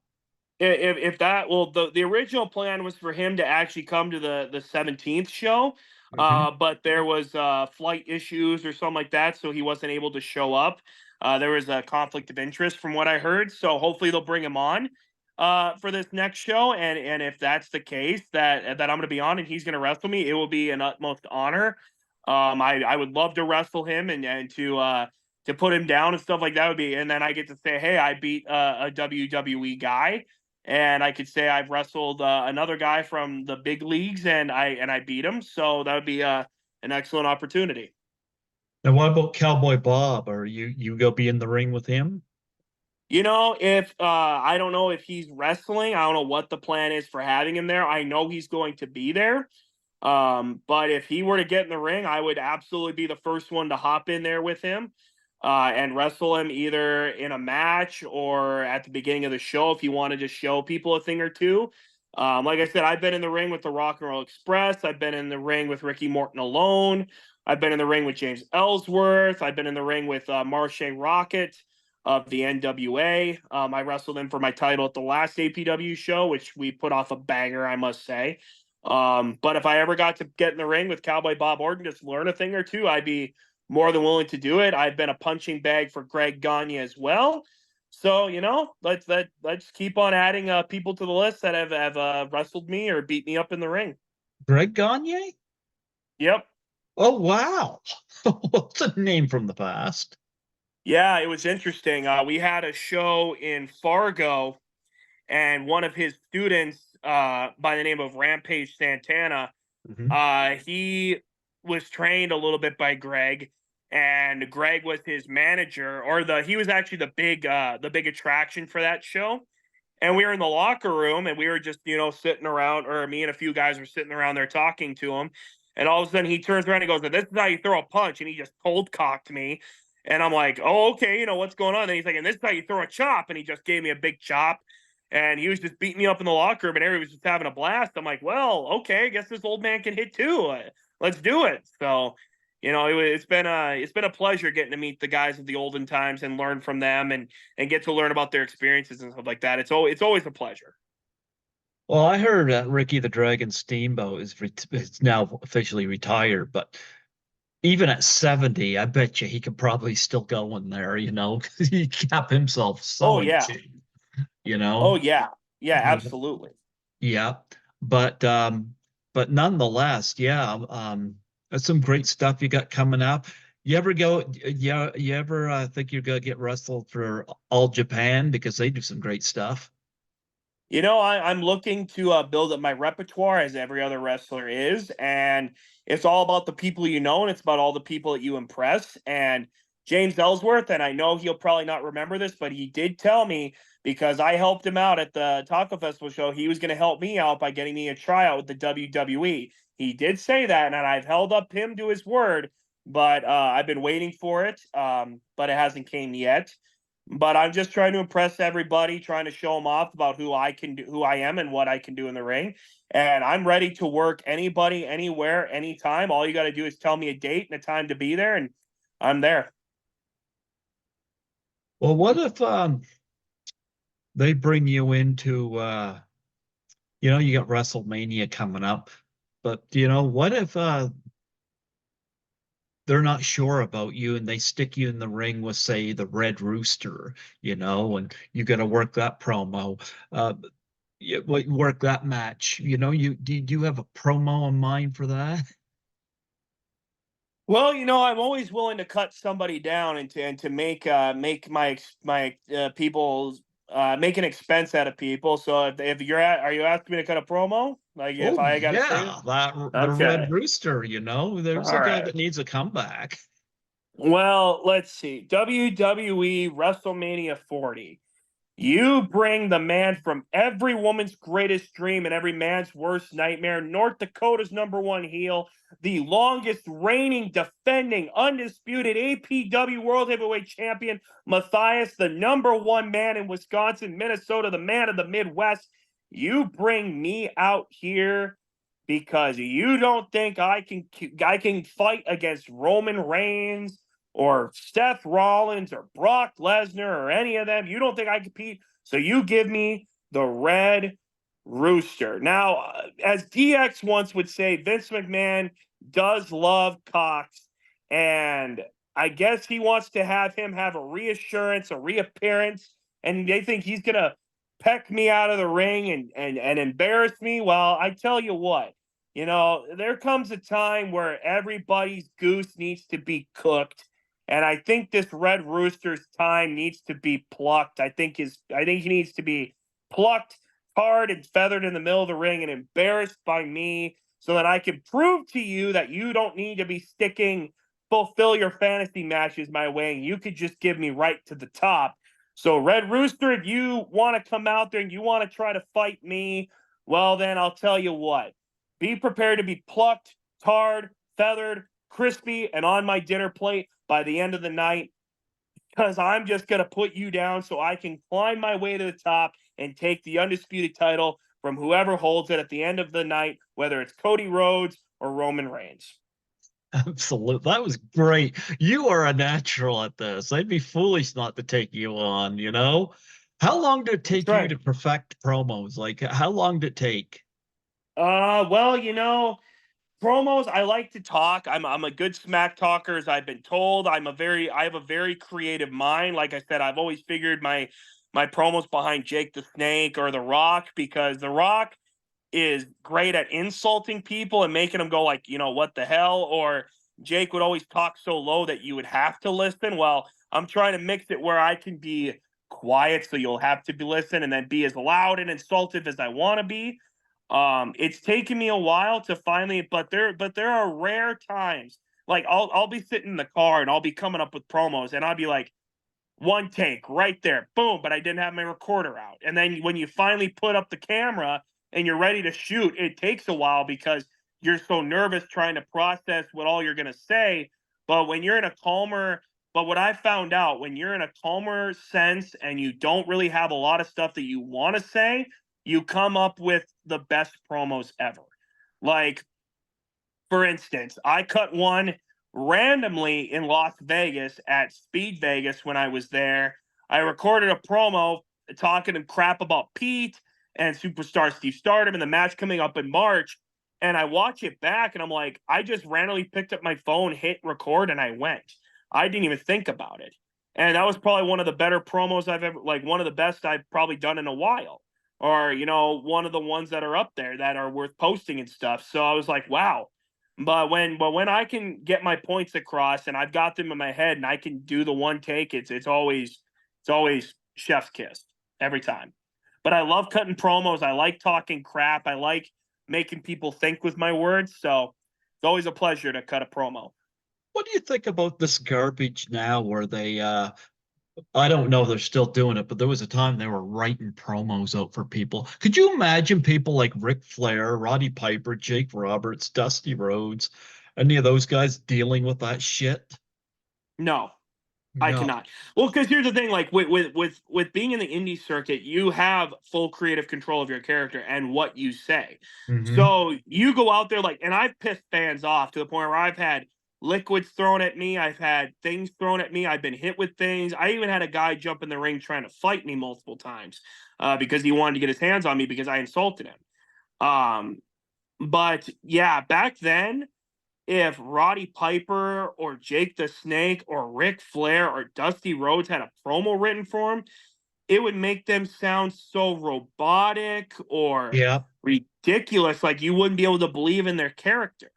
If that, well, the original plan was for him to actually come to the 17th show,
Mhm.
but there was flight issues or something like that, so he wasn't able to show up. There was a conflict of interest from what I heard, so hopefully they'll bring him on for this next show. And if that's the case, that I'm going to be on and he's going to wrestle me, it will be an utmost honor. I would love to wrestle him and to put him down and stuff like that would be, and then I get to say, hey, I beat a WWE guy, and I could say I've wrestled another guy from the big leagues, and I beat him. So that would be an excellent opportunity.
And what about Cowboy Bob? Are you go be in the ring with him?
If I don't know if he's wrestling, I don't know what the plan is for having him there. I know he's going to be there. But if he were to get in the ring, I would absolutely be the first one to hop in there with him and wrestle him either in a match or at the beginning of the show if you wanted to show people a thing or two. Like I said, I've been in the ring with the Rock and Roll Express. I've been in the ring with Ricky Morton alone. I've been in the ring with James Ellsworth. I've been in the ring with Marche Rocket of the NWA. I wrestled him for my title at the last APW show, which we put off a banger, I must say. But if I ever got to get in the ring with Cowboy Bob Orton, just learn a thing or two, I'd be more than willing to do it. I've been a punching bag for Greg Gagne as well. So, let's keep on adding people to the list that have wrestled me or beat me up in the ring.
Greg Gagne?
Yep.
Oh, wow. What's a name from the past?
Yeah, it was interesting. We had a show in Fargo, and one of his students, by the name of Rampage Santana,
Mhm.
he was trained a little bit by Greg, and Greg was his manager, or he was actually the big attraction for that show. And we were in the locker room, and we were just sitting around, or me and a few guys were sitting around there talking to him. And all of a sudden, he turns around and goes, "This is how you throw a punch," and he just cold cocked me. And I'm like, "Oh, okay, what's going on?" And he's like, "And this is how you throw a chop," and he just gave me a big chop. And he was just beating me up in the locker room, and everybody was just having a blast. I'm like, well, okay, I guess this old man can hit too. Let's do it. So, it's been a pleasure getting to meet the guys of the olden times and learn from them and get to learn about their experiences and stuff like that. It's always a pleasure.
Well, I heard Ricky the Dragon Steamboat is now officially retired, but even at 70, I bet you he could probably still go in there, 'cause he kept himself
Oh
so in
yeah.
shape,
Oh yeah. Yeah,
Yeah.
absolutely.
Yeah. But nonetheless, yeah, that's some great stuff you got coming up. You ever go, yeah, you ever think you're gonna get wrestled for All Japan because they do some great stuff?
I'm looking to build up my repertoire as every other wrestler is, and it's all about the people you know, and it's about all the people that you impress. And James Ellsworth, and I know he'll probably not remember this, but he did tell me because I helped him out at the Taco Festival show, he was going to help me out by getting me a tryout with the WWE. He did say that, and I've held up him to his word, but I've been waiting for it, but it hasn't came yet. But I'm just trying to impress everybody, trying to show them off about who I am, and what I can do in the ring. And I'm ready to work anybody, anywhere, anytime. All you got to do is tell me a date and a time to be there, and I'm there.
Well, what if they bring you into you got WrestleMania coming up, but what if they're not sure about you and they stick you in the ring with, say, the Red Rooster, and you got to work that promo, work that match. Do you have a promo in mind for that?
Well, I'm always willing to cut somebody down and to make my people make an expense out of people. So if are you asking me to cut a promo? Like if
Oh
I got to say it?
yeah, that the
Okay.
Red Rooster. There's
All
a guy
right.
that needs a comeback.
Well, let's see. WWE WrestleMania 40. You bring the man from every woman's greatest dream and every man's worst nightmare, North Dakota's #1 heel, the longest reigning, defending, undisputed APW World Heavyweight Champion, Matthias, the #1 man in Wisconsin, Minnesota, the man of the Midwest. You bring me out here because you don't think I can fight against Roman Reigns or Seth Rollins or Brock Lesnar or any of them. You don't think I compete, so you give me the Red Rooster. Now, as DX once would say, Vince McMahon does love Cox, and I guess he wants to have him have a reassurance, a reappearance, and they think he's gonna peck me out of the ring and embarrass me. Well, I tell you what, there comes a time where everybody's goose needs to be cooked. And I think this Red Rooster's time needs to be plucked. I think he needs to be plucked, tarred, and feathered in the middle of the ring and embarrassed by me, so that I can prove to you that you don't need to be sticking fulfill your fantasy matches my way, and you could just give me right to the top. So Red Rooster, if you want to come out there and you want to try to fight me, well then I'll tell you what. Be prepared to be plucked, tarred, feathered, crispy, and on my dinner plate by the end of the night, because I'm just going to put you down so I can climb my way to the top and take the undisputed title from whoever holds it at the end of the night, whether it's Cody Rhodes or Roman Reigns.
Absolutely. That was great. You are a natural at this. I'd be foolish not to take you on, How long did it
That's
take you
right.
to perfect promos? Like, how long did it take?
Well, promos, I like to talk. I'm a good smack talker, as I've been told. I have a very creative mind. Like I said, I've always figured my promos behind Jake the Snake or The Rock, because The Rock is great at insulting people and making them go like, what the hell? Or Jake would always talk so low that you would have to listen. Well, I'm trying to mix it where I can be quiet, so you'll have to be listen, and then be as loud and insultive as I want to be. It's taken me a while to finally, but there are rare times. Like I'll be sitting in the car and I'll be coming up with promos and I'll be like, one take right there, boom, but I didn't have my recorder out. And then when you finally put up the camera and you're ready to shoot, it takes a while because you're so nervous trying to process what all you're gonna say. But when you're in a calmer, but what I found out, when you're in a calmer sense and you don't really have a lot of stuff that you want to say, you come up with the best promos ever. Like, for instance, I cut one randomly in Las Vegas at Speed Vegas when I was there. I recorded a promo talking crap about Pete and Superstar Steve Stardom and the match coming up in March. And I watch it back and I'm like, I just randomly picked up my phone, hit record, and I went. I didn't even think about it. And that was probably one of the better promos I've ever, like one of the best I've probably done in a while. Or, one of the ones that are up there that are worth posting and stuff. So I was like, wow. But when I can get my points across and I've got them in my head and I can do the one take, it's always chef's kiss every time. But I love cutting promos. I like talking crap. I like making people think with my words. So it's always a pleasure to cut a promo.
What do you think about this garbage now where they I don't know if they're still doing it, but there was a time they were writing promos out for people. Could you imagine people like Ric Flair, Roddy Piper, Jake Roberts, Dusty Rhodes, any of those guys dealing with that shit?
No, I
No.
cannot. Well, because here's the thing, like with being in the indie circuit, you have full creative control of your character and what you say.
Mm-hmm.
So you go out there like, and I've pissed fans off to the point where I've had liquids thrown at me, I've had things thrown at me, I've been hit with things. I even had a guy jump in the ring trying to fight me multiple times because he wanted to get his hands on me because I insulted him. But yeah, back then if Roddy Piper or Jake the Snake or Ric Flair or Dusty Rhodes had a promo written for him, it would make them sound so robotic or
Yeah.
ridiculous, like you wouldn't be able to believe in their character.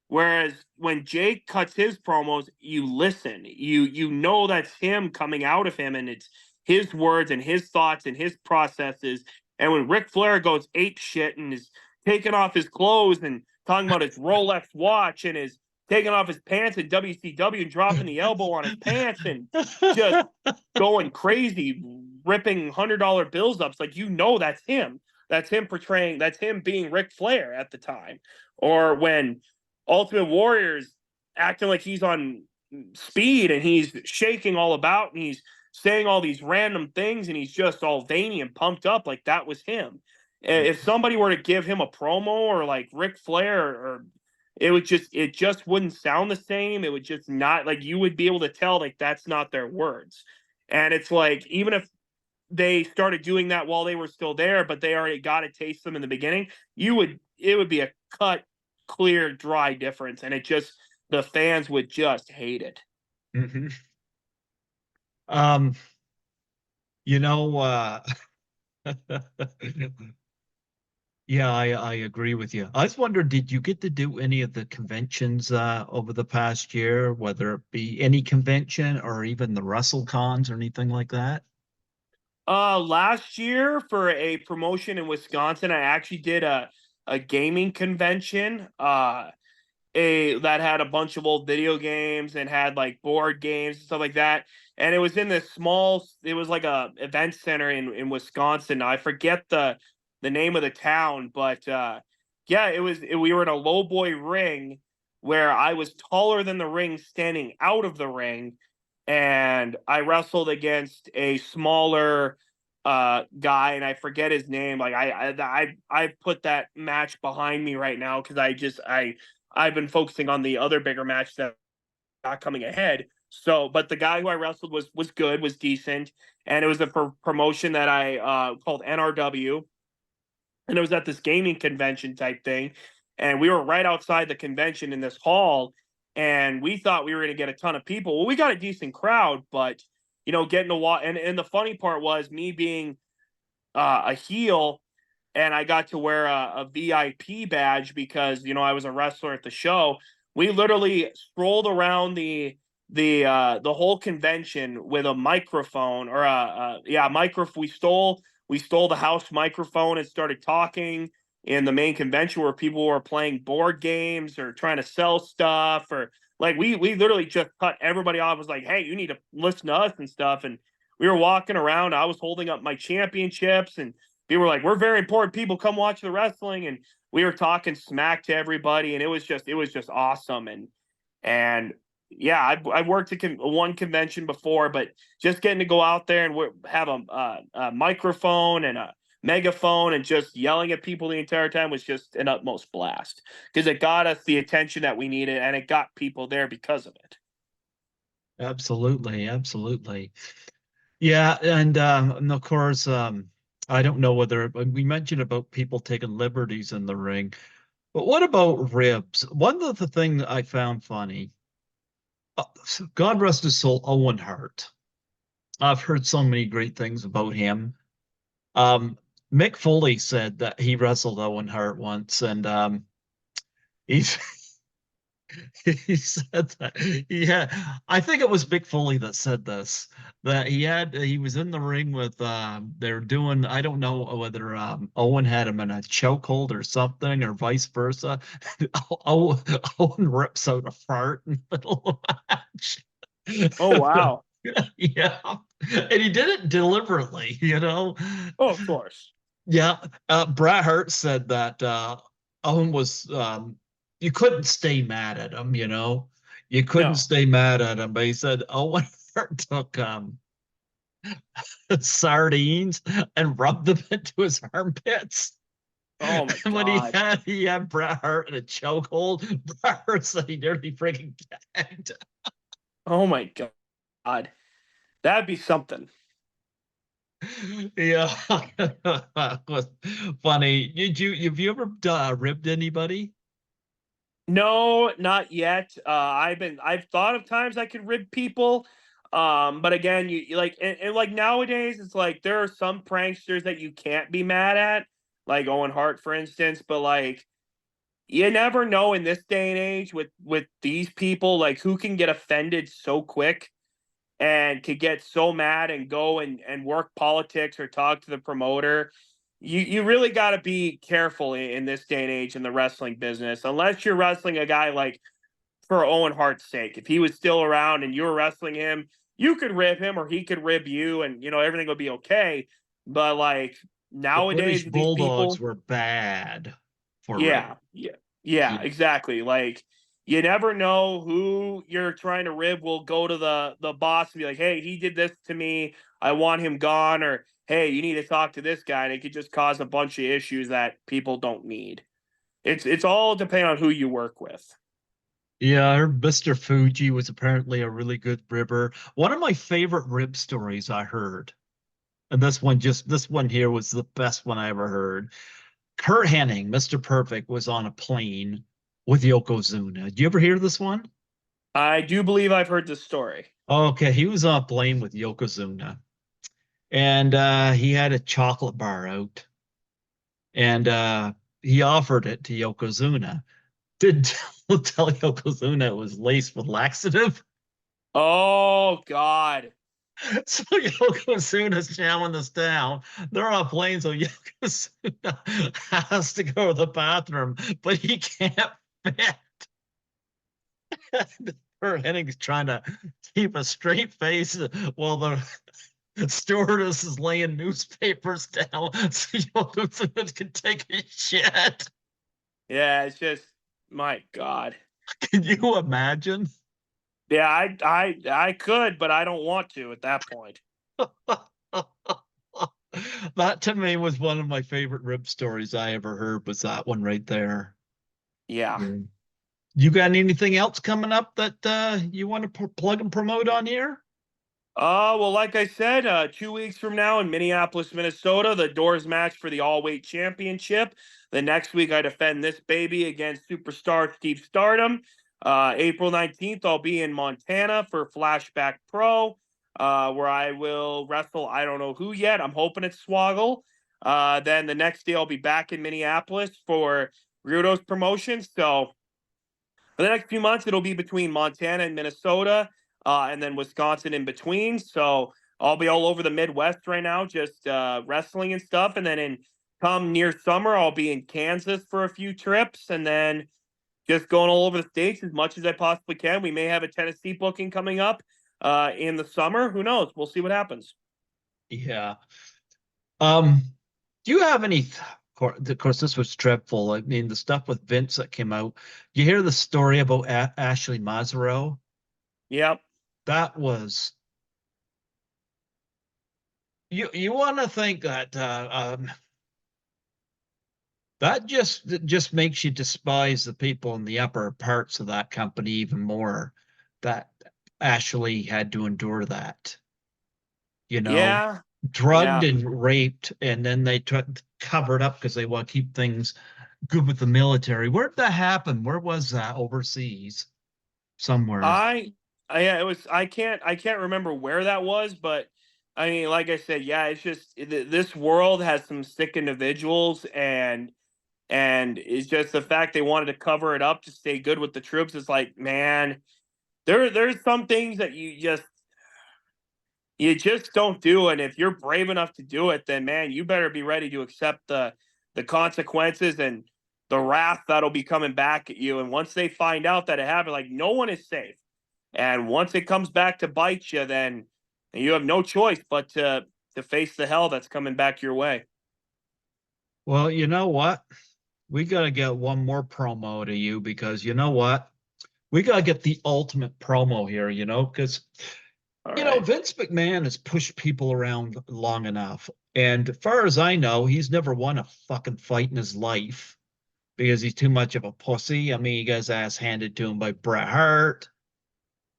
Whereas when Jake cuts his promos, you listen. You know that's him coming out of him, and it's his words and his thoughts and his processes. And when Ric Flair goes ape shit and is taking off his clothes and talking about his Rolex watch and is taking off his pants at WCW and dropping the elbow on his pants and just going crazy, ripping $100 bills up, it's like you know that's him. That's him portraying. That's him being Ric Flair at the time. Or when Ultimate Warrior's acting like he's on speed and he's shaking all about and he's saying all these random things and he's just all veiny and pumped up, like that was him. If somebody were to give him a promo or like Ric Flair or it just wouldn't sound the same. It would just not, like, you would be able to tell like that's not their words. And it's like, even if they started doing that while they were still there, but they already got to taste them in the beginning, it would be a cut, clear, dry difference. And the fans would just hate it.
Mm-hmm. You know, yeah, I agree with you. I was wondering, did you get to do any of the conventions over the past year, whether it be any convention or even the WrestleCons or anything like that?
Last year for a promotion in Wisconsin, I actually did a gaming convention. That had a bunch of old video games and had like board games and stuff like that. And it was in this it was like a event center in Wisconsin. I forget the name of the town, but yeah, we were in a low boy ring where I was taller than the ring standing out of the ring, and I wrestled against a smaller guy, and I forget his name. Like I put that match behind me right now because I've been focusing on the other bigger match that got coming ahead. So, but the guy who I wrestled was good, was decent, and it was a promotion that I called NRW, and it was at this gaming convention type thing, and we were right outside the convention in this hall, and we thought we were going to get a ton of people. Well, we got a decent crowd, but getting to watch, and the funny part was me being a heel, and I got to wear a VIP badge because I was a wrestler at the show. We literally strolled around the whole convention with a microphone or microphone. We stole the house microphone and started talking in the main convention where people were playing board games or trying to sell stuff, or like we literally just cut everybody off. It was like, hey, you need to listen to us and stuff. And we were walking around. I was holding up my championships, and people were like, we're very important people, come watch the wrestling. And we were talking smack to everybody, and it was just awesome. And yeah, I've worked at one convention before, but just getting to go out there and have a microphone and a megaphone and just yelling at people the entire time was just an utmost blast because it got us the attention that we needed, and it got people there because of it.
Absolutely, absolutely. Yeah, and of course, I don't know whether we mentioned about people taking liberties in the ring, but what about ribs? One of the things I found funny, God rest his soul, Owen Hart. I've heard so many great things about him. Mick Foley said that he wrestled Owen Hart once, and he's he said that I think it was Mick Foley that said this, that he was in the ring with they're doing, I don't know whether Owen had him in a chokehold or something or vice versa. Owen rips out a fart in the middle of the match.
Oh, wow.
Yeah, and he did it deliberately.
Oh, of course.
Yeah, Bret Hart said that Owen was you couldn't stay mad at him. You couldn't
No.
stay mad at him, but he said Owen took sardines and rubbed them into his armpits.
Oh my
And when
God.
he had Bret Hart in a chokehold, Bret Hart said he nearly freaking gagged.
Oh my God. That'd be something.
Yeah, that was funny. Have you ever ribbed anybody?
No, not yet. I've thought of times I could rib people. But again, you like and like nowadays it's like there are some pranksters that you can't be mad at, like Owen Hart, for instance, but like you never know in this day and age with these people, like who can get offended so quick and could get so mad and go and work politics or talk to the promoter. You really got to be careful in this day and age in the wrestling business, unless you're wrestling a guy like for Owen Hart's sake. If he was still around and you were wrestling him, you could rib him or he could rib you, and everything would be okay. But like
The British
nowadays with these
Bulldogs
people,
were bad for
yeah,
ribbing.
yeah, exactly. Like you never know who you're trying to rib will go to the boss and be like, "Hey, he did this to me. I want him gone," or "Hey, you need to talk to this guy." And it could just cause a bunch of issues that people don't need. It's all depending on who you work with.
Yeah, I heard Mr. Fuji was apparently a really good ribber. One of my favorite rib stories I heard, and this one here was the best one I ever heard. Kurt Hennig, Mr. Perfect, was on a plane with Yokozuna. Did you ever hear this one?
I do believe I've heard this story.
Okay, he was on a plane with Yokozuna, and he had a chocolate bar out, and he offered it to Yokozuna. Did tell Yokozuna it was laced with laxative.
Oh God.
So Yokozuna's chowing this down. They're on a plane, so Yokozuna has to go to the bathroom, but he can't fit. Her Hennig's trying to keep a straight face while the stewardess is laying newspapers down so Yokozuna can take a shit.
Yeah, it's just my God.
Can you imagine?
Yeah, I could, but I don't want to at that point.
That to me was one of my favorite rib stories I ever heard, was that one right there.
Yeah.
Yeah. You got anything else coming up that you want to plug and promote on here?
Well, like I said, 2 weeks from now in Minneapolis, Minnesota, the doors match for the all weight championship. The next week, I defend this baby against superstar Steve Stardom. April 19th, I'll be in Montana for Flashback Pro, where I will wrestle. I don't know who yet. I'm hoping it's Swoggle. Then the next day, I'll be back in Minneapolis for Rudo's promotion. So for the next few months, it'll be between Montana and Minnesota, and then Wisconsin in between. So I'll be all over the Midwest right now, just wrestling and stuff. And then in come near summer, I'll be in Kansas for a few trips, and then just going all over the states as much as I possibly can. We may have a Tennessee booking coming up in the summer. Who knows? We'll see what happens.
Yeah. Do you have any? Of course, this was dreadful. I mean, the stuff with Vince that came out. You hear the story about Ashley Mazzaro?
Yep.
That was you want to think that that just makes you despise the people in the upper parts of that company even more. That Ashley had to endure that, you know,
Yeah.
drugged
Yeah.
and raped, and then they covered up because they want to keep things good with the military. Where'd that happen? Where was that? Overseas, somewhere.
Yeah, it was. I can't remember where that was, but I mean, like I said, yeah, it's just this world has some sick individuals, and it's just the fact they wanted to cover it up to stay good with the troops. It's like, man, there's some things that you just don't do, and if you're brave enough to do it, then man, you better be ready to accept the consequences and the wrath that'll be coming back at you. And once they find out that it happened, like no one is safe. And once it comes back to bite you, then you have no choice but to face the hell that's coming back your way.
Well, you know what? We got to get one more promo to you, because you know what? We got to get the ultimate promo here, because
All
You know,
right.
Vince McMahon has pushed people around long enough. And as far as I know, he's never won a fucking fight in his life because he's too much of a pussy. I mean, he got his ass handed to him by Bret Hart,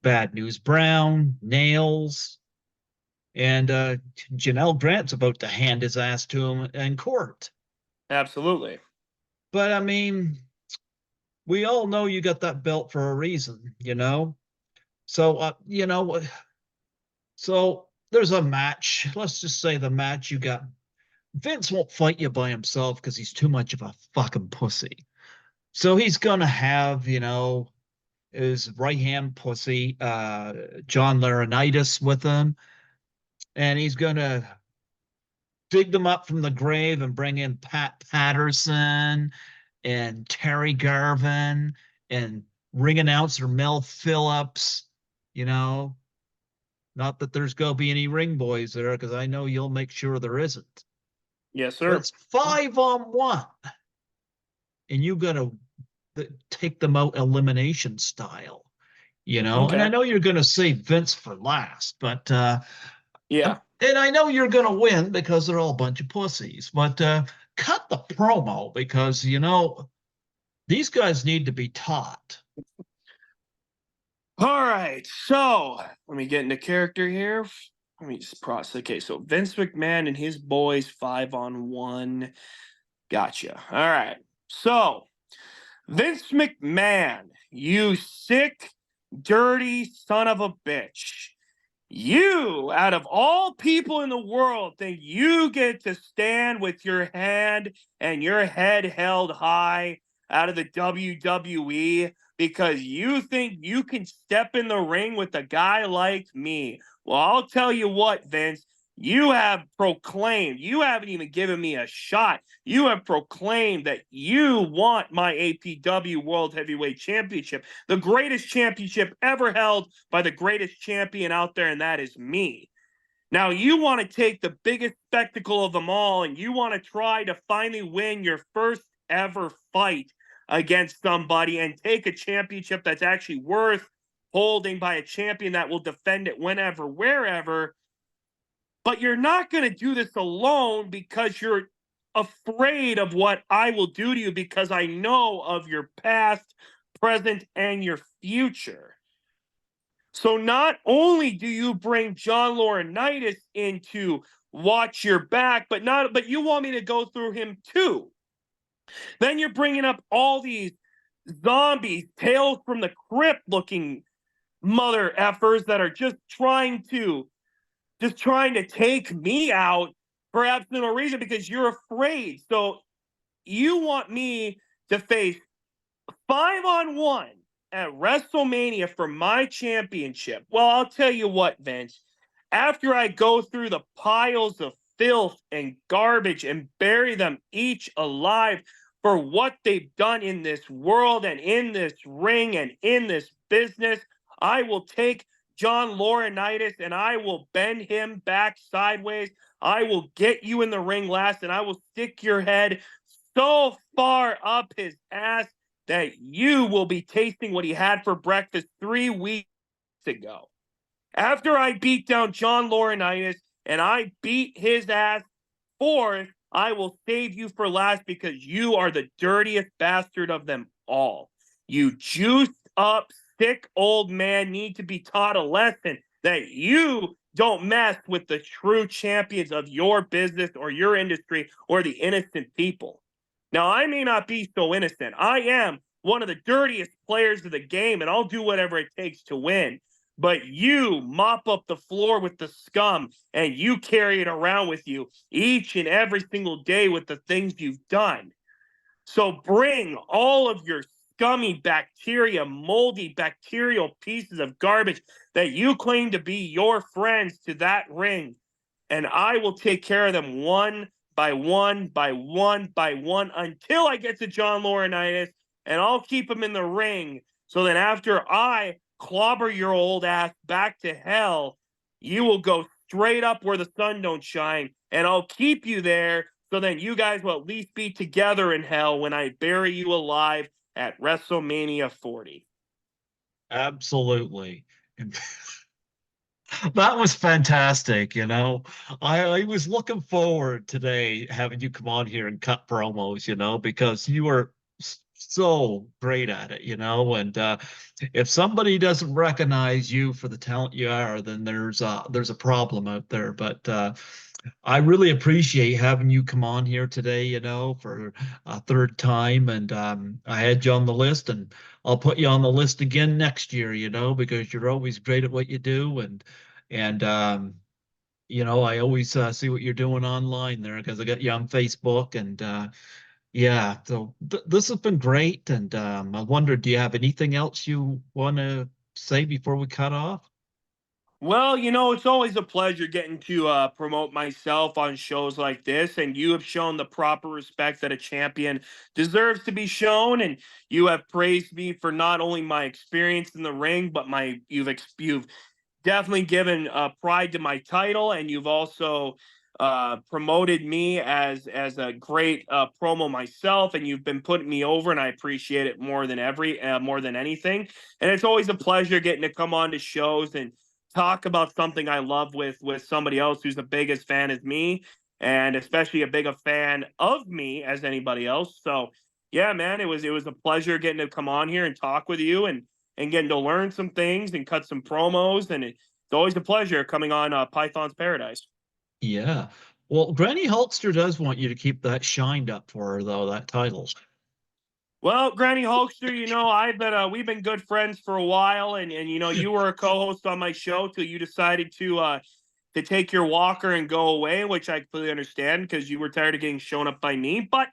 Bad News Brown, Nails, and Janelle Grant's about to hand his ass to him in court.
Absolutely.
But I mean, we all know you got that belt for a reason, you know? So, so there's a match. Let's just say the match you got. Vince won't fight you by himself because he's too much of a fucking pussy. So he's gonna have, his right hand pussy, John Laurinaitis with him, and he's gonna dig them up from the grave and bring in Pat Patterson and Terry Garvin and ring announcer Mel Phillips, you know. Not that there's going to be any ring boys there, because I know you'll make sure there isn't.
Yes,
But
sir.
it's 5-on-1, and you got to take them out elimination style, you know.
Okay.
And I know you're going to save Vince for last, but
Yeah.
and I know you're going to win because they're all a bunch of pussies. But cut the promo because these guys need to be taught.
All right. So let me get into character here. Let me just process. Okay, so Vince McMahon and his boys 5-on-1. Gotcha. All right. So Vince McMahon, you sick, dirty son of a bitch. You, out of all people in the world, think you get to stand with your hand and your head held high out of the WWE because you think you can step in the ring with a guy like me. Well, I'll tell you what, Vince, you have proclaimed, you haven't even given me a shot. You have proclaimed that you want my APW World Heavyweight Championship, the greatest championship ever held by the greatest champion out there, and that is me. Now, you want to take the biggest spectacle of them all, and you want to try to finally win your first ever fight against somebody and take a championship that's actually worth holding by a champion that will defend it whenever, wherever. But you're not going to do this alone because you're afraid of what I will do to you because I know of your past, present, and your future. So not only do you bring John Laurinaitis in to watch your back, but you want me to go through him too. Then you're bringing up all these zombies, tales from the crypt looking mother effers that are just trying to take me out for absolute no reason because you're afraid. So you want me to face 5-on-1 at WrestleMania for my championship. Well, I'll tell you what, Vince. After I go through the piles of filth and garbage and bury them each alive for what they've done in this world and in this ring and in this business, I will take John Laurinaitis and I will bend him back sideways. I will get you in the ring last and I will stick your head so far up his ass that you will be tasting what he had for breakfast 3 weeks ago. After I beat down John Laurinaitis and I beat his ass fourth, I will save you for last because you are the dirtiest bastard of them all. You juiced up, sick old man need to be taught a lesson that you don't mess with the true champions of your business or your industry or the innocent people. Now, I may not be so innocent. I am one of the dirtiest players of the game, and I'll do whatever it takes to win. But you mop up the floor with the scum, and you carry it around with you each and every single day with the things you've done. So bring all of your scummy bacteria, moldy bacterial pieces of garbage that you claim to be your friends to that ring, and I will take care of them one by one by one by one until I get to John Laurinaitis, and I'll keep him in the ring so that after I clobber your old ass back to hell, you will go straight up where the sun don't shine, and I'll keep you there so then you guys will at least be together in hell when I bury you alive at WrestleMania 40.
Absolutely. That was fantastic. I was looking forward today having you come on here and cut promos, because you are so great at it, and if somebody doesn't recognize you for the talent you are, then there's a problem out there. But I really appreciate having you come on here today, for a third time. And I had you on the list, and I'll put you on the list again next year, because you're always great at what you do. And I always see what you're doing online there because I got you on Facebook. And yeah, so this has been great. And I wonder, do you have anything else you want to say before we cut off?
Well, it's always a pleasure getting to promote myself on shows like this, and you have shown the proper respect that a champion deserves to be shown, and you have praised me for not only my experience in the ring, but you've definitely given pride to my title, and you've also promoted me as a great promo myself, and you've been putting me over, and I appreciate it more than anything. And it's always a pleasure getting to come on to shows and talk about something I love with somebody else who's the biggest fan as me, and especially a bigger fan of me as anybody else. So yeah, man, it was a pleasure getting to come on here and talk with you and getting to learn some things and cut some promos. And it's always a pleasure coming on Python's Paradise.
Yeah. Well, Granny Hulkster does want you to keep that shined up for her, though, that title.
Well, Granny Hulkster, I've been we've been good friends for a while, and you were a co-host on my show till you decided to take your walker and go away, which I completely understand because you were tired of getting shown up by me. But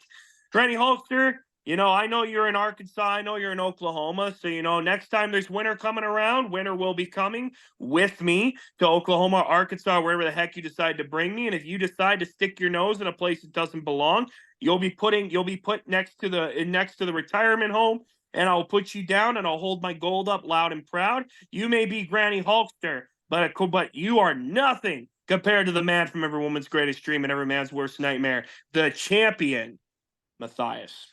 Granny Hulkster, I know you're in Arkansas, I know you're in Oklahoma, so next time there's winter coming around, winter will be coming with me to Oklahoma, Arkansas, wherever the heck you decide to bring me. And if you decide to stick your nose in a place that doesn't belong, you'll be put next to the retirement home, and I'll put you down and I'll hold my gold up loud and proud. You may be Granny Hulkster, but you are nothing compared to the man from every woman's greatest dream and every man's worst nightmare, the champion, Matthias.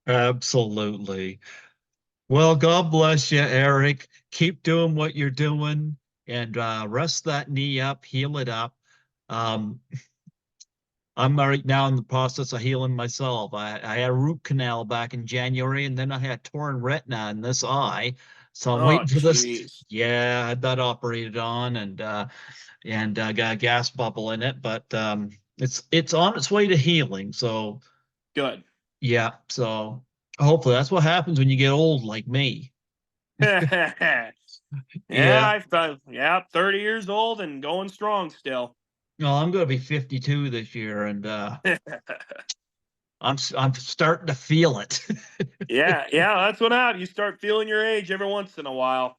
Absolutely. Well, God bless you, Eric. Keep doing what you're doing and rest that knee up, heal it up. Um, I'm right now in the process of healing myself. I had a root canal back in January, and then I had torn retina in this eye. So I'm
Oh,
waiting for this.
jeez.
Yeah, I had that operated on, and got a gas bubble in it, but it's on its way to healing. So
Good.
yeah, so hopefully that's what happens when you get old like me.
Yeah,
Yeah.
yeah, 30 years old and going strong still.
No, I'm going to be 52 this year, and I'm starting to feel it.
Yeah, that's what happens. You start feeling your age every once in a while.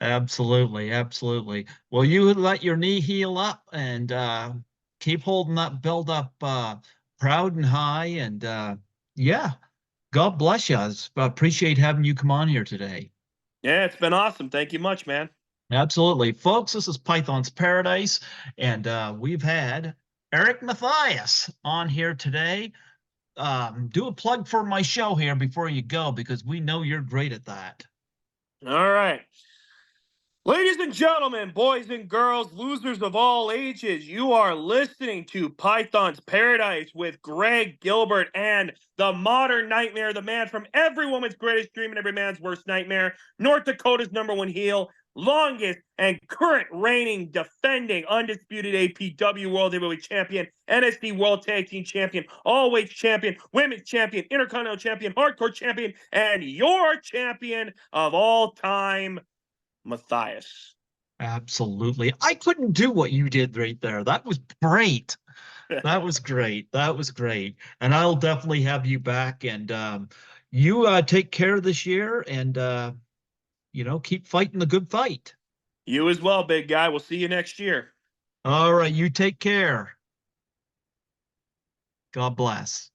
Absolutely, absolutely. Well, you let your knee heal up and keep holding that build up proud and high. And yeah, God bless you. I appreciate having you come on here today.
Yeah, it's been awesome. Thank you much, man.
Absolutely. Folks, this is Python's Paradise, and we've had Erik Matheis on here today. Do a plug for my show here before you go, because we know you're great at that.
All right. Ladies and gentlemen, boys and girls, losers of all ages, you are listening to Python's Paradise with Greg Gilbert and the modern nightmare, the man from every woman's greatest dream and every man's worst nightmare, North Dakota's #1 heel, longest and current reigning, defending, undisputed APW World Heavyweight Champion, NSD World Tag Team Champion, All Weights Champion, Women's Champion, Intercontinental Champion, Hardcore Champion, and your champion of all time, Matthias.
Absolutely. I couldn't do what you did right there. That was great. That was great. That was great. And I'll definitely have you back. And you take care this year and, keep fighting the good fight.
You as well, big guy. We'll see you next year.
All right. You take care. God bless.